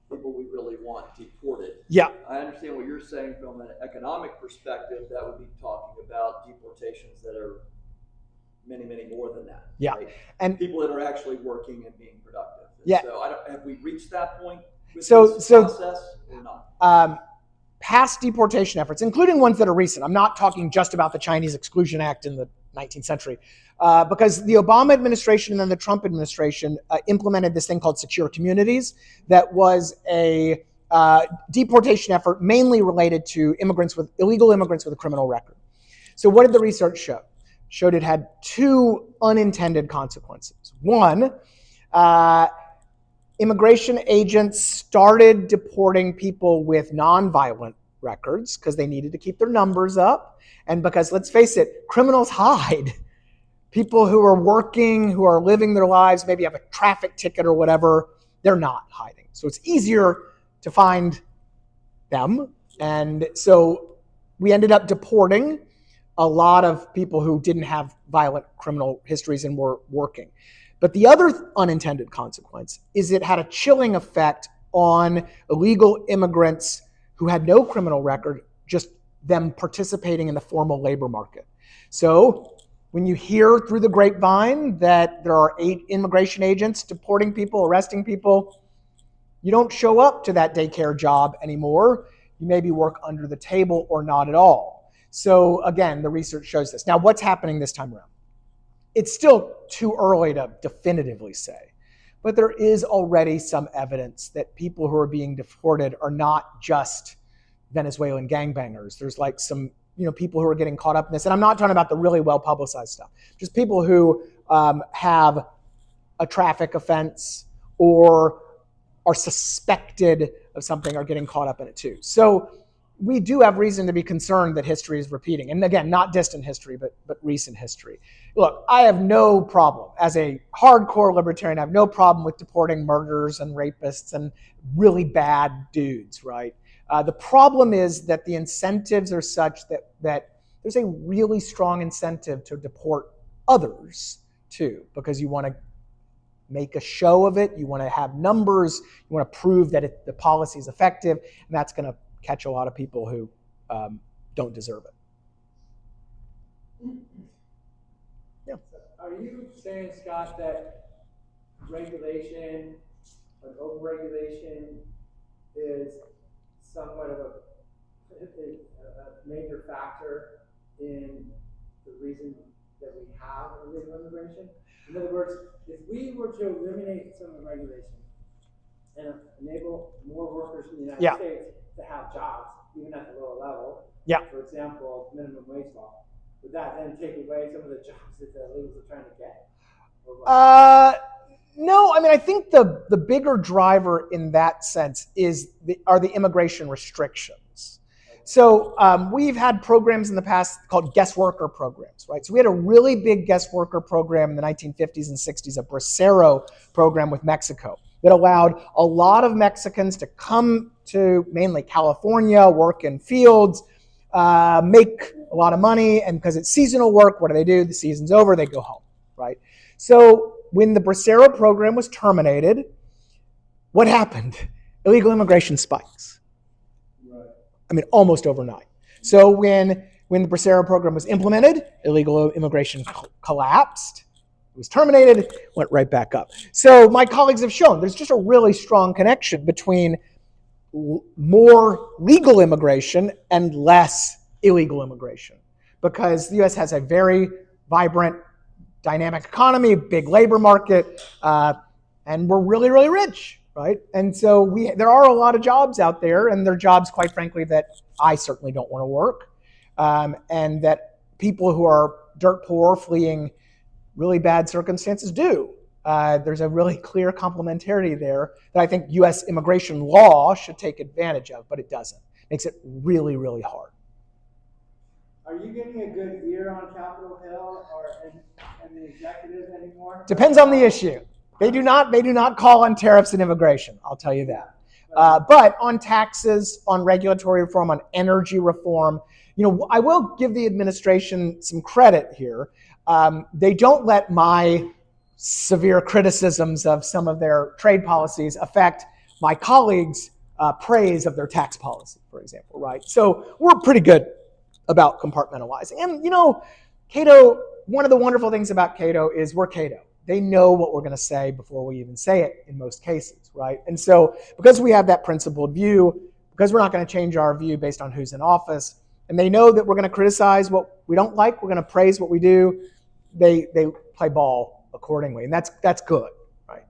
people we really want deported. Yeah. I understand what you're saying from an economic perspective. That would be talking about deportations that are many, many more than that. Yeah. Right? And people that are actually working and being productive. And yeah. So have we reached that point with this process or not? Past deportation efforts, including ones that are recent. I'm not talking just about the Chinese Exclusion Act in the 19th century, because the Obama administration and then the Trump administration implemented this thing called secure communities that was a deportation effort mainly related to illegal immigrants with a criminal record. So what did the research show? Showed it had two unintended consequences. One, immigration agents started deporting people with nonviolent records because they needed to keep their numbers up. And because, let's face it, criminals hide. People who are working, who are living their lives, maybe have a traffic ticket or whatever, they're not hiding. So it's easier to find them. And so we ended up deporting a lot of people who didn't have violent criminal histories and were working. But the other unintended consequence is it had a chilling effect on illegal immigrants who had no criminal record, just them participating in the formal labor market. So when you hear through the grapevine that there are 8 immigration agents deporting people, arresting people, you don't show up to that daycare job anymore. You maybe work under the table or not at all. So again, the research shows this. Now, what's happening this time around? It's still too early to definitively say, but there is already some evidence that people who are being deported are not just Venezuelan gangbangers. There's like some, people who are getting caught up in this. And I'm not talking about the really well-publicized stuff, just people who have a traffic offense or are suspected of something are getting caught up in it too. So we do have reason to be concerned that history is repeating. And again, not distant history, but recent history. Look, I have no problem, as a hardcore libertarian, I have no problem with deporting murderers and rapists and really bad dudes, right? The problem is that the incentives are such that there's a really strong incentive to deport others too, because you want to make a show of it, you want to have numbers, you want to prove that the policy is effective, and that's going to catch a lot of people who don't deserve it. Yeah. Are you saying, Scott, that regulation or overregulation is somewhat of a major factor in the reason that we have illegal immigration? In other words, if we were to eliminate some of the regulation and enable more workers in the United States to have jobs, even at the lower level, for example, minimum wage law, would that then take away some of the jobs that the illegals are trying to get? No, I mean, I think the bigger driver in that sense are the immigration restrictions. So we've had programs in the past called guest worker programs, right? So we had a really big guest worker program in the 1950s and 60s, a Bracero program with Mexico that allowed a lot of Mexicans to come to mainly California, work in fields, make a lot of money, and because it's seasonal work, what do? The season's over, they go home, right? So when the Bracero program was terminated, what happened? Illegal immigration spikes. Right. I mean, almost overnight. So when the Bracero program was implemented, illegal immigration collapsed. It was terminated, went right back up. So my colleagues have shown there's just a really strong connection between more legal immigration and less illegal immigration, because the U.S. has a very vibrant, dynamic economy, big labor market, and we're really, really rich, right? And so there are a lot of jobs out there, and they're jobs, quite frankly, that I certainly don't want to work, and that people who are dirt poor fleeing really bad circumstances do. There's a really clear complementarity there that I think U.S. immigration law should take advantage of, but it doesn't. It makes it really, really hard. Are you getting a good ear on Capitol Hill and the executive anymore? Depends on the issue. They do not call on tariffs and immigration, I'll tell you that. But on taxes, on regulatory reform, on energy reform, I will give the administration some credit here. They don't let my severe criticisms of some of their trade policies affect my colleagues' praise of their tax policy, for example, right? So we're pretty good about compartmentalizing. And Cato, one of the wonderful things about Cato is we're Cato. They know what we're going to say before we even say it in most cases, right? And so because we have that principled view, because we're not going to change our view based on who's in office, and they know that we're going to criticize what we don't like, we're going to praise what we do, they play ball accordingly, and that's good, right?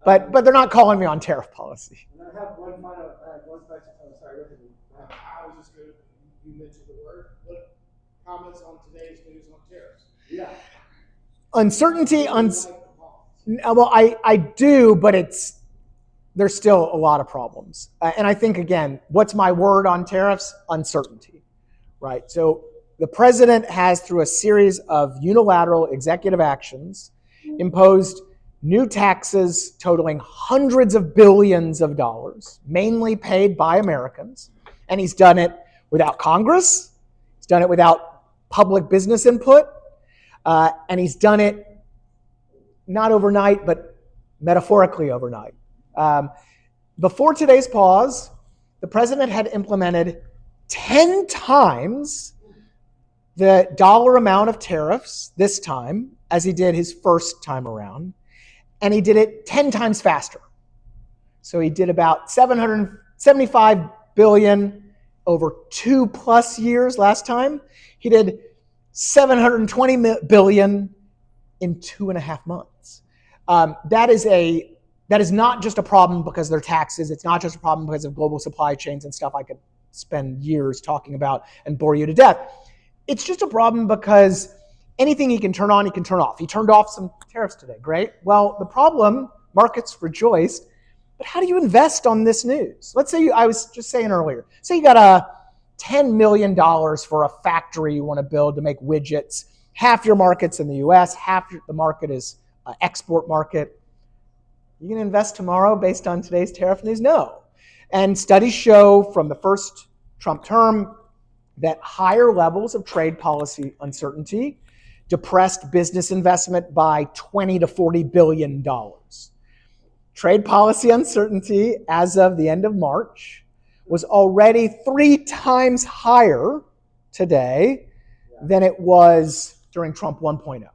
But they're not calling me on tariff policy. And I have one question. I'm sorry, go ahead. I was just going to, you mentioned the word. What comments on today's news on tariffs? Yeah. Uncertainty, well, I do, but there's still a lot of problems. And I think, again, what's my word on tariffs? Uncertainty, right? So the president has, through a series of unilateral executive actions, imposed new taxes totaling hundreds of billions of dollars, mainly paid by Americans. And he's done it without Congress. He's done it without public business input. And he's done it not overnight, but metaphorically overnight. Before today's pause, the president had implemented 10 times the dollar amount of tariffs this time as he did his first time around, and he did it 10 times faster. So he did about $775 billion over 2+ years last time. He did $720 billion in 2.5 months. That is not just a problem because they're taxes. It's not just a problem because of global supply chains and stuff I could spend years talking about and bore you to death. It's just a problem because anything he can turn on, he can turn off. He turned off some tariffs today. Great. Well, the problem, markets rejoiced, but how do you invest on this news? Let's say I was just saying earlier, say you got $10 million for a factory you want to build to make widgets. Half your market's in the US, half the market is export market. You can invest tomorrow based on today's tariff news? No. And studies show from the first Trump term that higher levels of trade policy uncertainty depressed business investment by $20 to $40 billion. Trade policy uncertainty as of the end of March was already 3 times higher today than it was during Trump 1.0.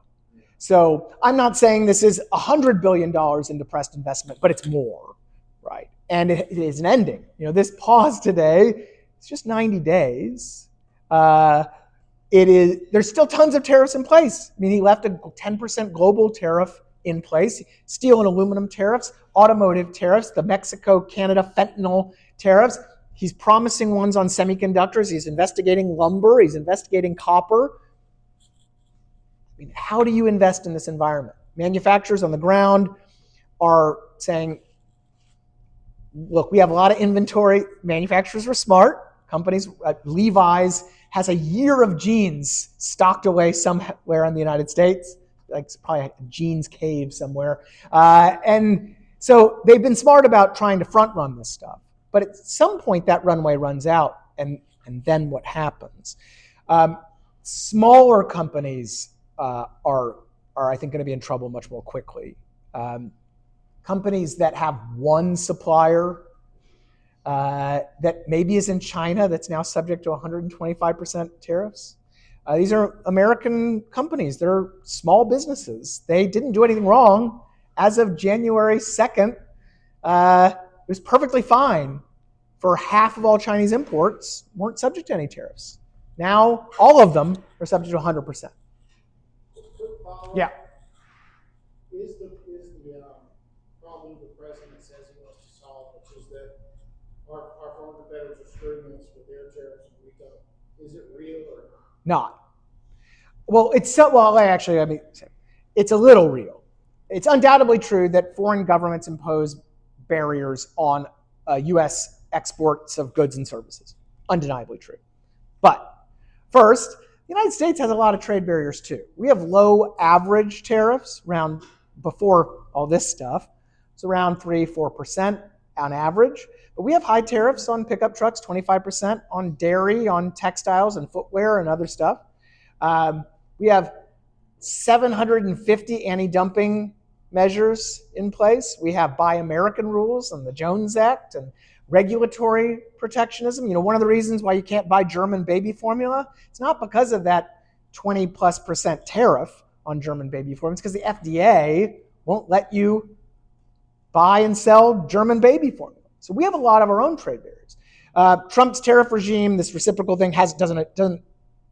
So I'm not saying this is $100 billion in depressed investment, but it's more, right? And it is an ending. This pause today, it's just 90 days. There's still tons of tariffs in place. I mean, he left a 10% global tariff in place, steel and aluminum tariffs, automotive tariffs, the Mexico-Canada fentanyl tariffs. He's promising ones on semiconductors. He's investigating lumber. He's investigating copper. I mean, how do you invest in this environment? Manufacturers on the ground are saying, look, we have a lot of inventory. Manufacturers were smart. Companies, Levi's has a year of jeans stocked away somewhere in the United States, like probably a jeans cave somewhere. And so they've been smart about trying to front run this stuff. But at some point that runway runs out, and then what happens? Smaller companies are I think going to be in trouble much more quickly. Companies that have one supplier that maybe is in China that's now subject to 125% tariffs. These are American companies. They're small businesses. They didn't do anything wrong. As of January 2nd, it was perfectly fine for half of all Chinese imports weren't subject to any tariffs. Now, all of them are subject to 100%. Yeah. Is the problem the president says he wants to solve, which is that our foreign competitors are screwing us with their tariffs and we don't? Is it real or not? Not. Well, it's a little real. It's undoubtedly true that foreign governments impose barriers on U.S. exports of goods and services. Undeniably true. But first, the United States has a lot of trade barriers too. We have low average tariffs around, before all this stuff, it's around 3-4% on average. But we have high tariffs on pickup trucks, 25%, on dairy, on textiles and footwear and other stuff. We have 750 anti-dumping measures in place. We have Buy American rules and the Jones Act and regulatory protectionism. One of the reasons why you can't buy German baby formula, it's not because of that 20+% tariff on German baby formula. It's because the FDA won't let you buy and sell German baby formula. So we have a lot of our own trade barriers. Trump's tariff regime, this reciprocal thing, doesn't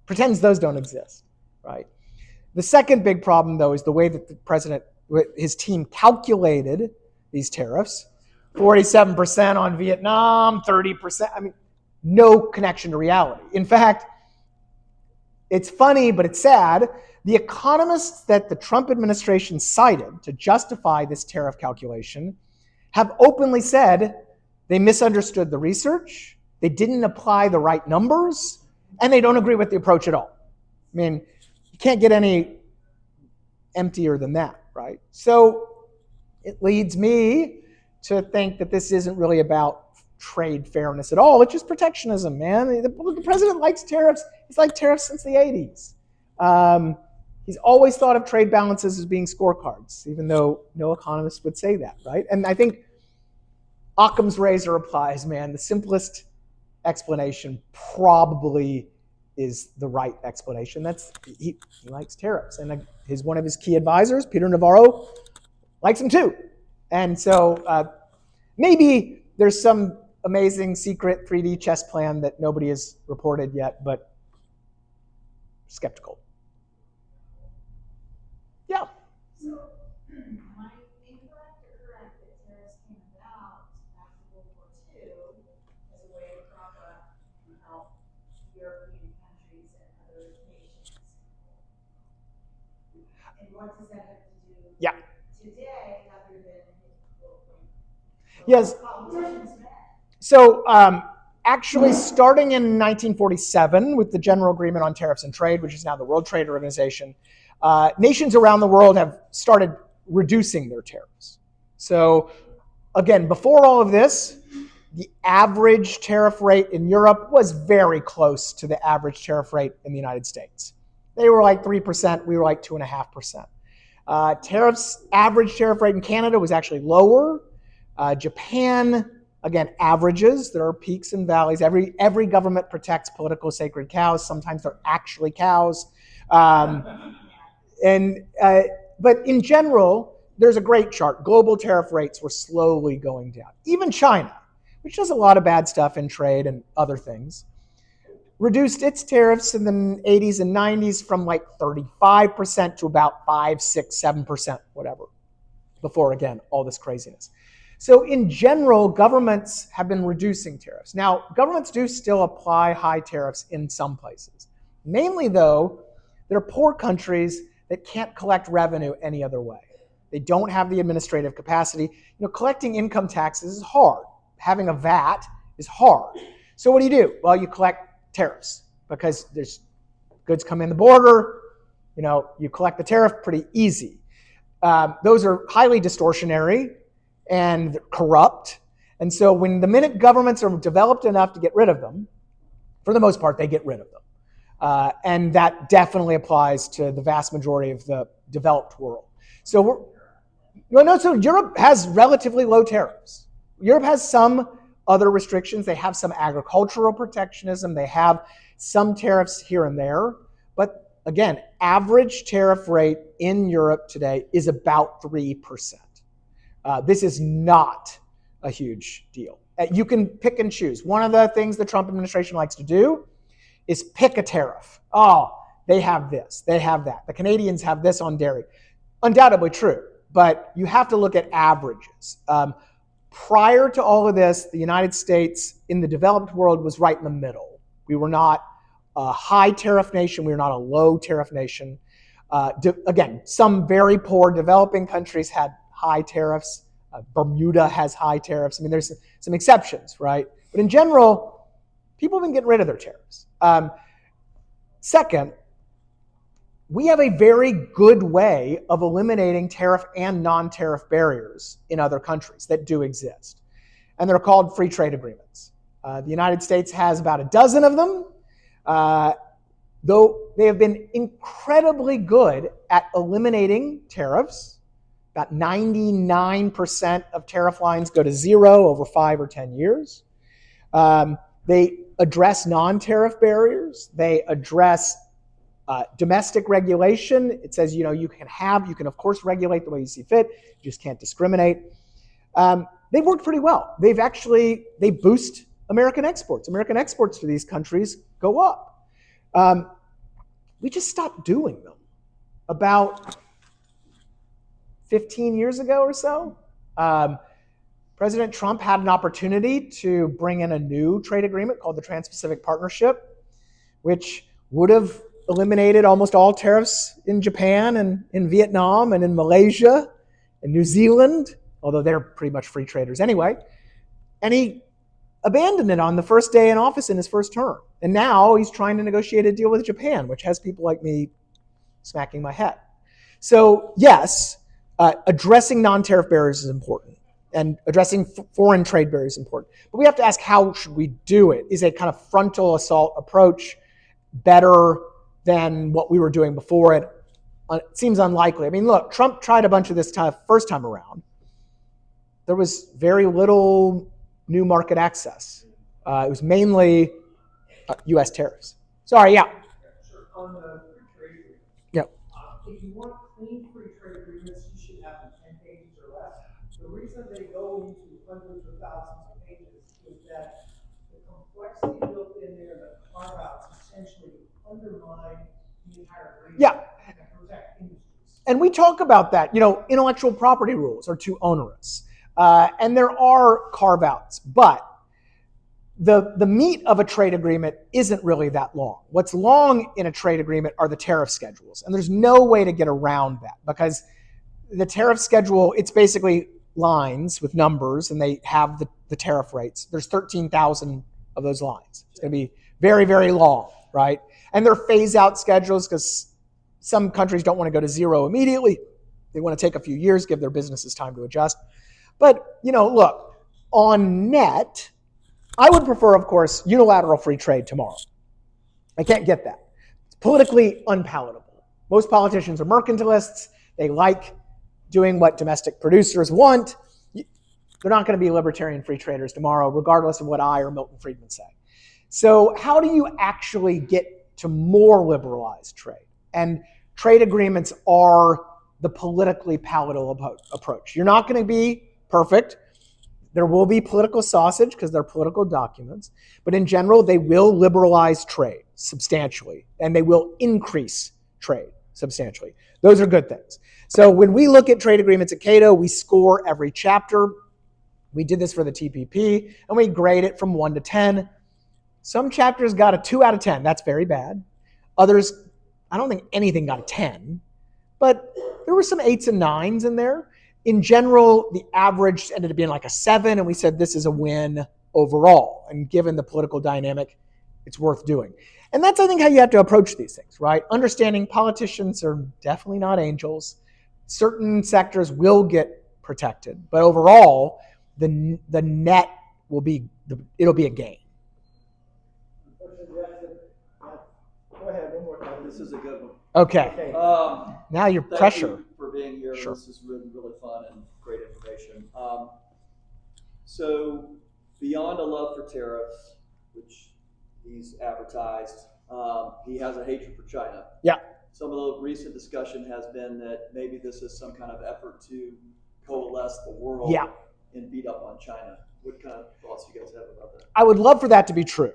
pretends those don't exist, right? The second big problem, though, is the way that the president, his team calculated these tariffs. 47% on Vietnam, 30%. I mean, no connection to reality. In fact, it's funny, but it's sad. The economists that the Trump administration cited to justify this tariff calculation have openly said they misunderstood the research, they didn't apply the right numbers, and they don't agree with the approach at all. I mean, you can't get any emptier than that, right? So it leads me to think that this isn't really about trade fairness at all. It's just protectionism, man. The president likes tariffs. He's liked tariffs since the 80s. He's always thought of trade balances as being scorecards, even though no economist would say that, right? And I think Occam's razor applies, man. The simplest explanation probably is the right explanation. That's he likes tariffs, and one of his key advisors, Peter Navarro, likes them too. And so maybe there's some amazing secret 3D chess plan that nobody has reported yet, but skeptical. Yeah. So, am I incorrect or correct that tariffs came about after World War II as a way to prop up and help European countries and other nations? And what does that have to do today other than Yes. politicians met? So actually starting in 1947 with the General Agreement on Tariffs and Trade, which is now the World Trade Organization, nations around the world have started reducing their tariffs. So again, before all of this, the average tariff rate in Europe was very close to the average tariff rate in the United States. They were like 3%, we were like 2.5%. Average tariff rate in Canada was actually lower. Japan, again, averages. There are peaks and valleys. Every government protects political sacred cows. Sometimes they're actually cows. But in general, there's a great chart. Global tariff rates were slowly going down. Even China, which does a lot of bad stuff in trade and other things, reduced its tariffs in the 80s and 90s from like 35% to about 5, 6, 7%, whatever, before, again, all this craziness. So in general, governments have been reducing tariffs. Now, governments do still apply high tariffs in some places. Mainly, though, there are poor countries that can't collect revenue any other way. They don't have the administrative capacity. Collecting income taxes is hard. Having a VAT is hard. So what do? Well, you collect tariffs because there's goods come in the border. You collect the tariff pretty easy. Those are highly distortionary and corrupt. And so the minute governments are developed enough to get rid of them, for the most part, they get rid of them. And that definitely applies to the vast majority of the developed world. So Europe has relatively low tariffs. Europe has some other restrictions. They have some agricultural protectionism. They have some tariffs here and there. But again, average tariff rate in Europe today is about 3%. This is not a huge deal. You can pick and choose. One of the things the Trump administration likes to do is pick a tariff. Oh, they have this, they have that. The Canadians have this on dairy. Undoubtedly true, but you have to look at averages. Prior to all of this, the United States in the developed world was right in the middle. We were not a high tariff nation. We were not a low tariff nation. Again, some very poor developing countries had high tariffs. Bermuda has high tariffs. I mean, there's some exceptions, right? But in general, people have been getting rid of their tariffs. Second, we have a very good way of eliminating tariff and non-tariff barriers in other countries that do exist. And they're called free trade agreements. The United States has about a dozen of them, though they have been incredibly good at eliminating tariffs. About 99% of tariff lines go to zero over 5 or 10 years. They address non-tariff barriers. They address domestic regulation. It says, you can of course regulate the way you see fit. You just can't discriminate. They've worked pretty well. They boost American exports. American exports to these countries go up. We just stopped doing them about 15 years ago or so. President Trump had an opportunity to bring in a new trade agreement called the Trans-Pacific Partnership, which would have eliminated almost all tariffs in Japan and in Vietnam and in Malaysia and New Zealand, although they're pretty much free traders anyway. And he abandoned it on the first day in office in his first term. And now he's trying to negotiate a deal with Japan, which has people like me smacking my head. So yes, addressing non-tariff barriers is important, and addressing foreign trade barriers is important. But we have to ask, how should we do it? Is a kind of frontal assault approach better than what we were doing before? It seems unlikely. I mean, look, Trump tried a bunch of this first time around. There was very little new market access. It was mainly U.S. tariffs. Sorry, yeah. Sure. On the free trade agreement. Yep. If you want clean free trade agreements, you should have them 10 pages or less. The reason they go into hundreds of thousands of pages is that the complexity built in there, the carve-outs, essentially undermine the entire agreement. Yeah. And protect industries. And we talk about that. Intellectual property rules are too onerous. And there are carve-outs, but the meat of a trade agreement isn't really that long. What's long in a trade agreement are the tariff schedules. And there's no way to get around that, because the tariff schedule, it's basically lines with numbers, and they have the tariff rates. There's 13,000 of those lines. It's going to be very, very long, right? And they're phase-out schedules, because some countries don't want to go to zero immediately. They want to take a few years, give their businesses time to adjust. But, look, on net, I would prefer, of course, unilateral free trade tomorrow. I can't get that. It's politically unpalatable. Most politicians are mercantilists. They like doing what domestic producers want. They're not going to be libertarian free traders tomorrow, regardless of what I or Milton Friedman say. So how do you actually get to more liberalized trade? And trade agreements are the politically palatable approach. You're not going to be perfect. There will be political sausage because they're political documents. But in general, they will liberalize trade substantially, and they will increase trade substantially. Those are good things. So when we look at trade agreements at Cato, we score every chapter. We did this for the TPP, and we grade it from 1 to 10. Some chapters got a 2 out of 10. That's very bad. Others, I don't think anything got a 10. But there were some 8s and 9s in there. In general, the average ended up being like a 7, and we said this is a win overall. And given the political dynamic, it's worth doing. And that's, I think, how you have to approach these things, right? Understanding politicians are definitely not angels. Certain sectors will get protected, but overall, the net will be it'll be a gain. Go ahead, one more time. This is a good one. Okay. Now you're Thank pressure. you for being here. Sure. This is really, really fun and great information. So beyond a love for tariffs, which he's advertised, he has a hatred for China. Yeah. Some of the recent discussion has been that maybe this is some kind of effort to coalesce the world and beat up on China. What kind of thoughts do you guys have about that? I would love for that to be true.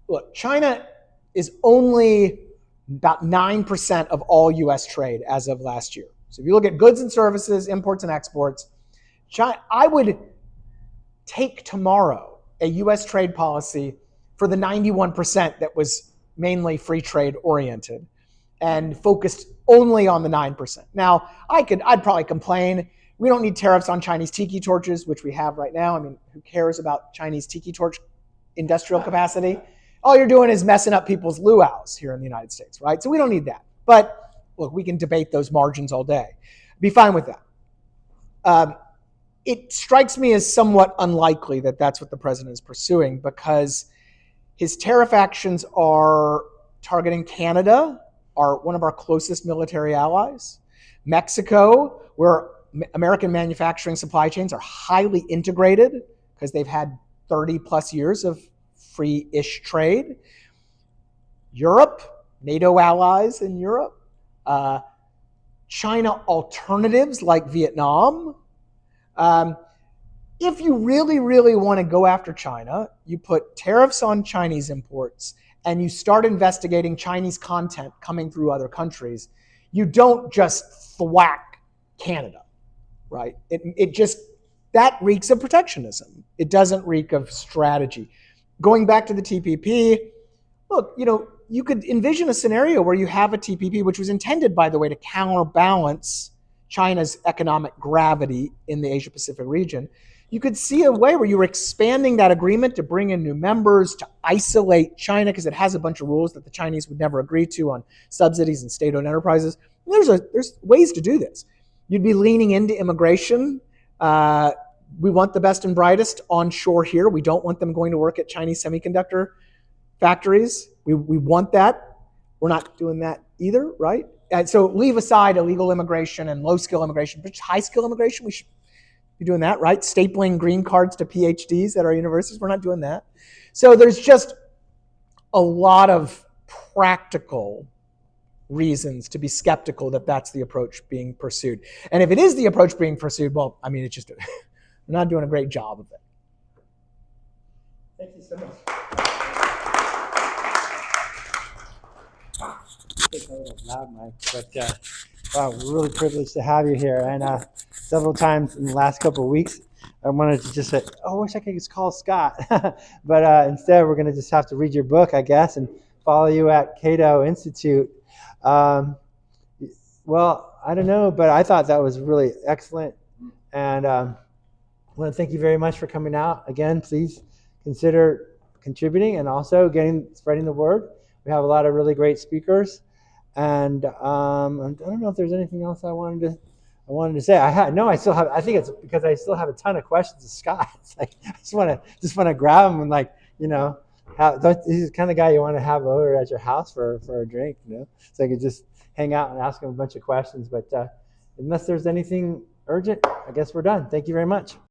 Look, China is only about 9% of all U.S. trade as of last year. So if you look at goods and services, imports and exports, China, I would take tomorrow a U.S. trade policy for the 91% that was mainly free trade oriented and focused only on the 9%. Now, I'd probably complain, we don't need tariffs on Chinese tiki torches, which we have right now. I mean, who cares about Chinese tiki torch industrial capacity? All you're doing is messing up people's luau's here in the United States, right? So we don't need that. But look, we can debate those margins all day. Be fine with that. It strikes me as somewhat unlikely that that's what the president is pursuing, because his tariff actions are targeting Canada, one of our closest military allies. Mexico, where American manufacturing supply chains are highly integrated because they've had 30 plus years of free-ish trade. Europe, NATO allies in Europe. China alternatives like Vietnam. If you really, really want to go after China, you put tariffs on Chinese imports and you start investigating Chinese content coming through other countries. You don't just thwack Canada, right? It just, that reeks of protectionism. It doesn't reek of strategy. Going back to the TPP, look, you could envision a scenario where you have a TPP, which was intended, by the way, to counterbalance China's economic gravity in the Asia-Pacific region. You could see a way where you were expanding that agreement to bring in new members, to isolate China, because it has a bunch of rules that the Chinese would never agree to on subsidies and state-owned enterprises. There's ways to do this. You'd be leaning into immigration. We want the best and brightest onshore here. We don't want them going to work at Chinese semiconductor factories. We want that. We're not doing that either, right? And so leave aside illegal immigration and low-skill immigration, but high-skill immigration, we should be doing that, right? Stapling green cards to PhDs at our universities, we're not doing that. So there's just a lot of practical reasons to be skeptical that that's the approach being pursued. And if it is the approach being pursued, well, I mean, it's just, we're not doing a great job of it. Thank you so much. Loud mic, but wow, we're really privileged to have you here. And several times in the last couple of weeks, I wanted to just say, oh, I wish I could just call Scott. But instead, we're going to just have to read your book, I guess, and follow you at Cato Institute. Well, I don't know, but I thought that was really excellent. And I want to thank you very much for coming out. Again, please consider contributing and also spreading the word. We have a lot of really great speakers. And I don't know if there's anything else I wanted to say. I think it's because I still have a ton of questions to Scott. It's like I just want to grab him and he's the kind of guy you want to have over at your house for a drink, so I could just hang out and ask him a bunch of questions. But unless there's anything urgent, I guess we're done. Thank you very much.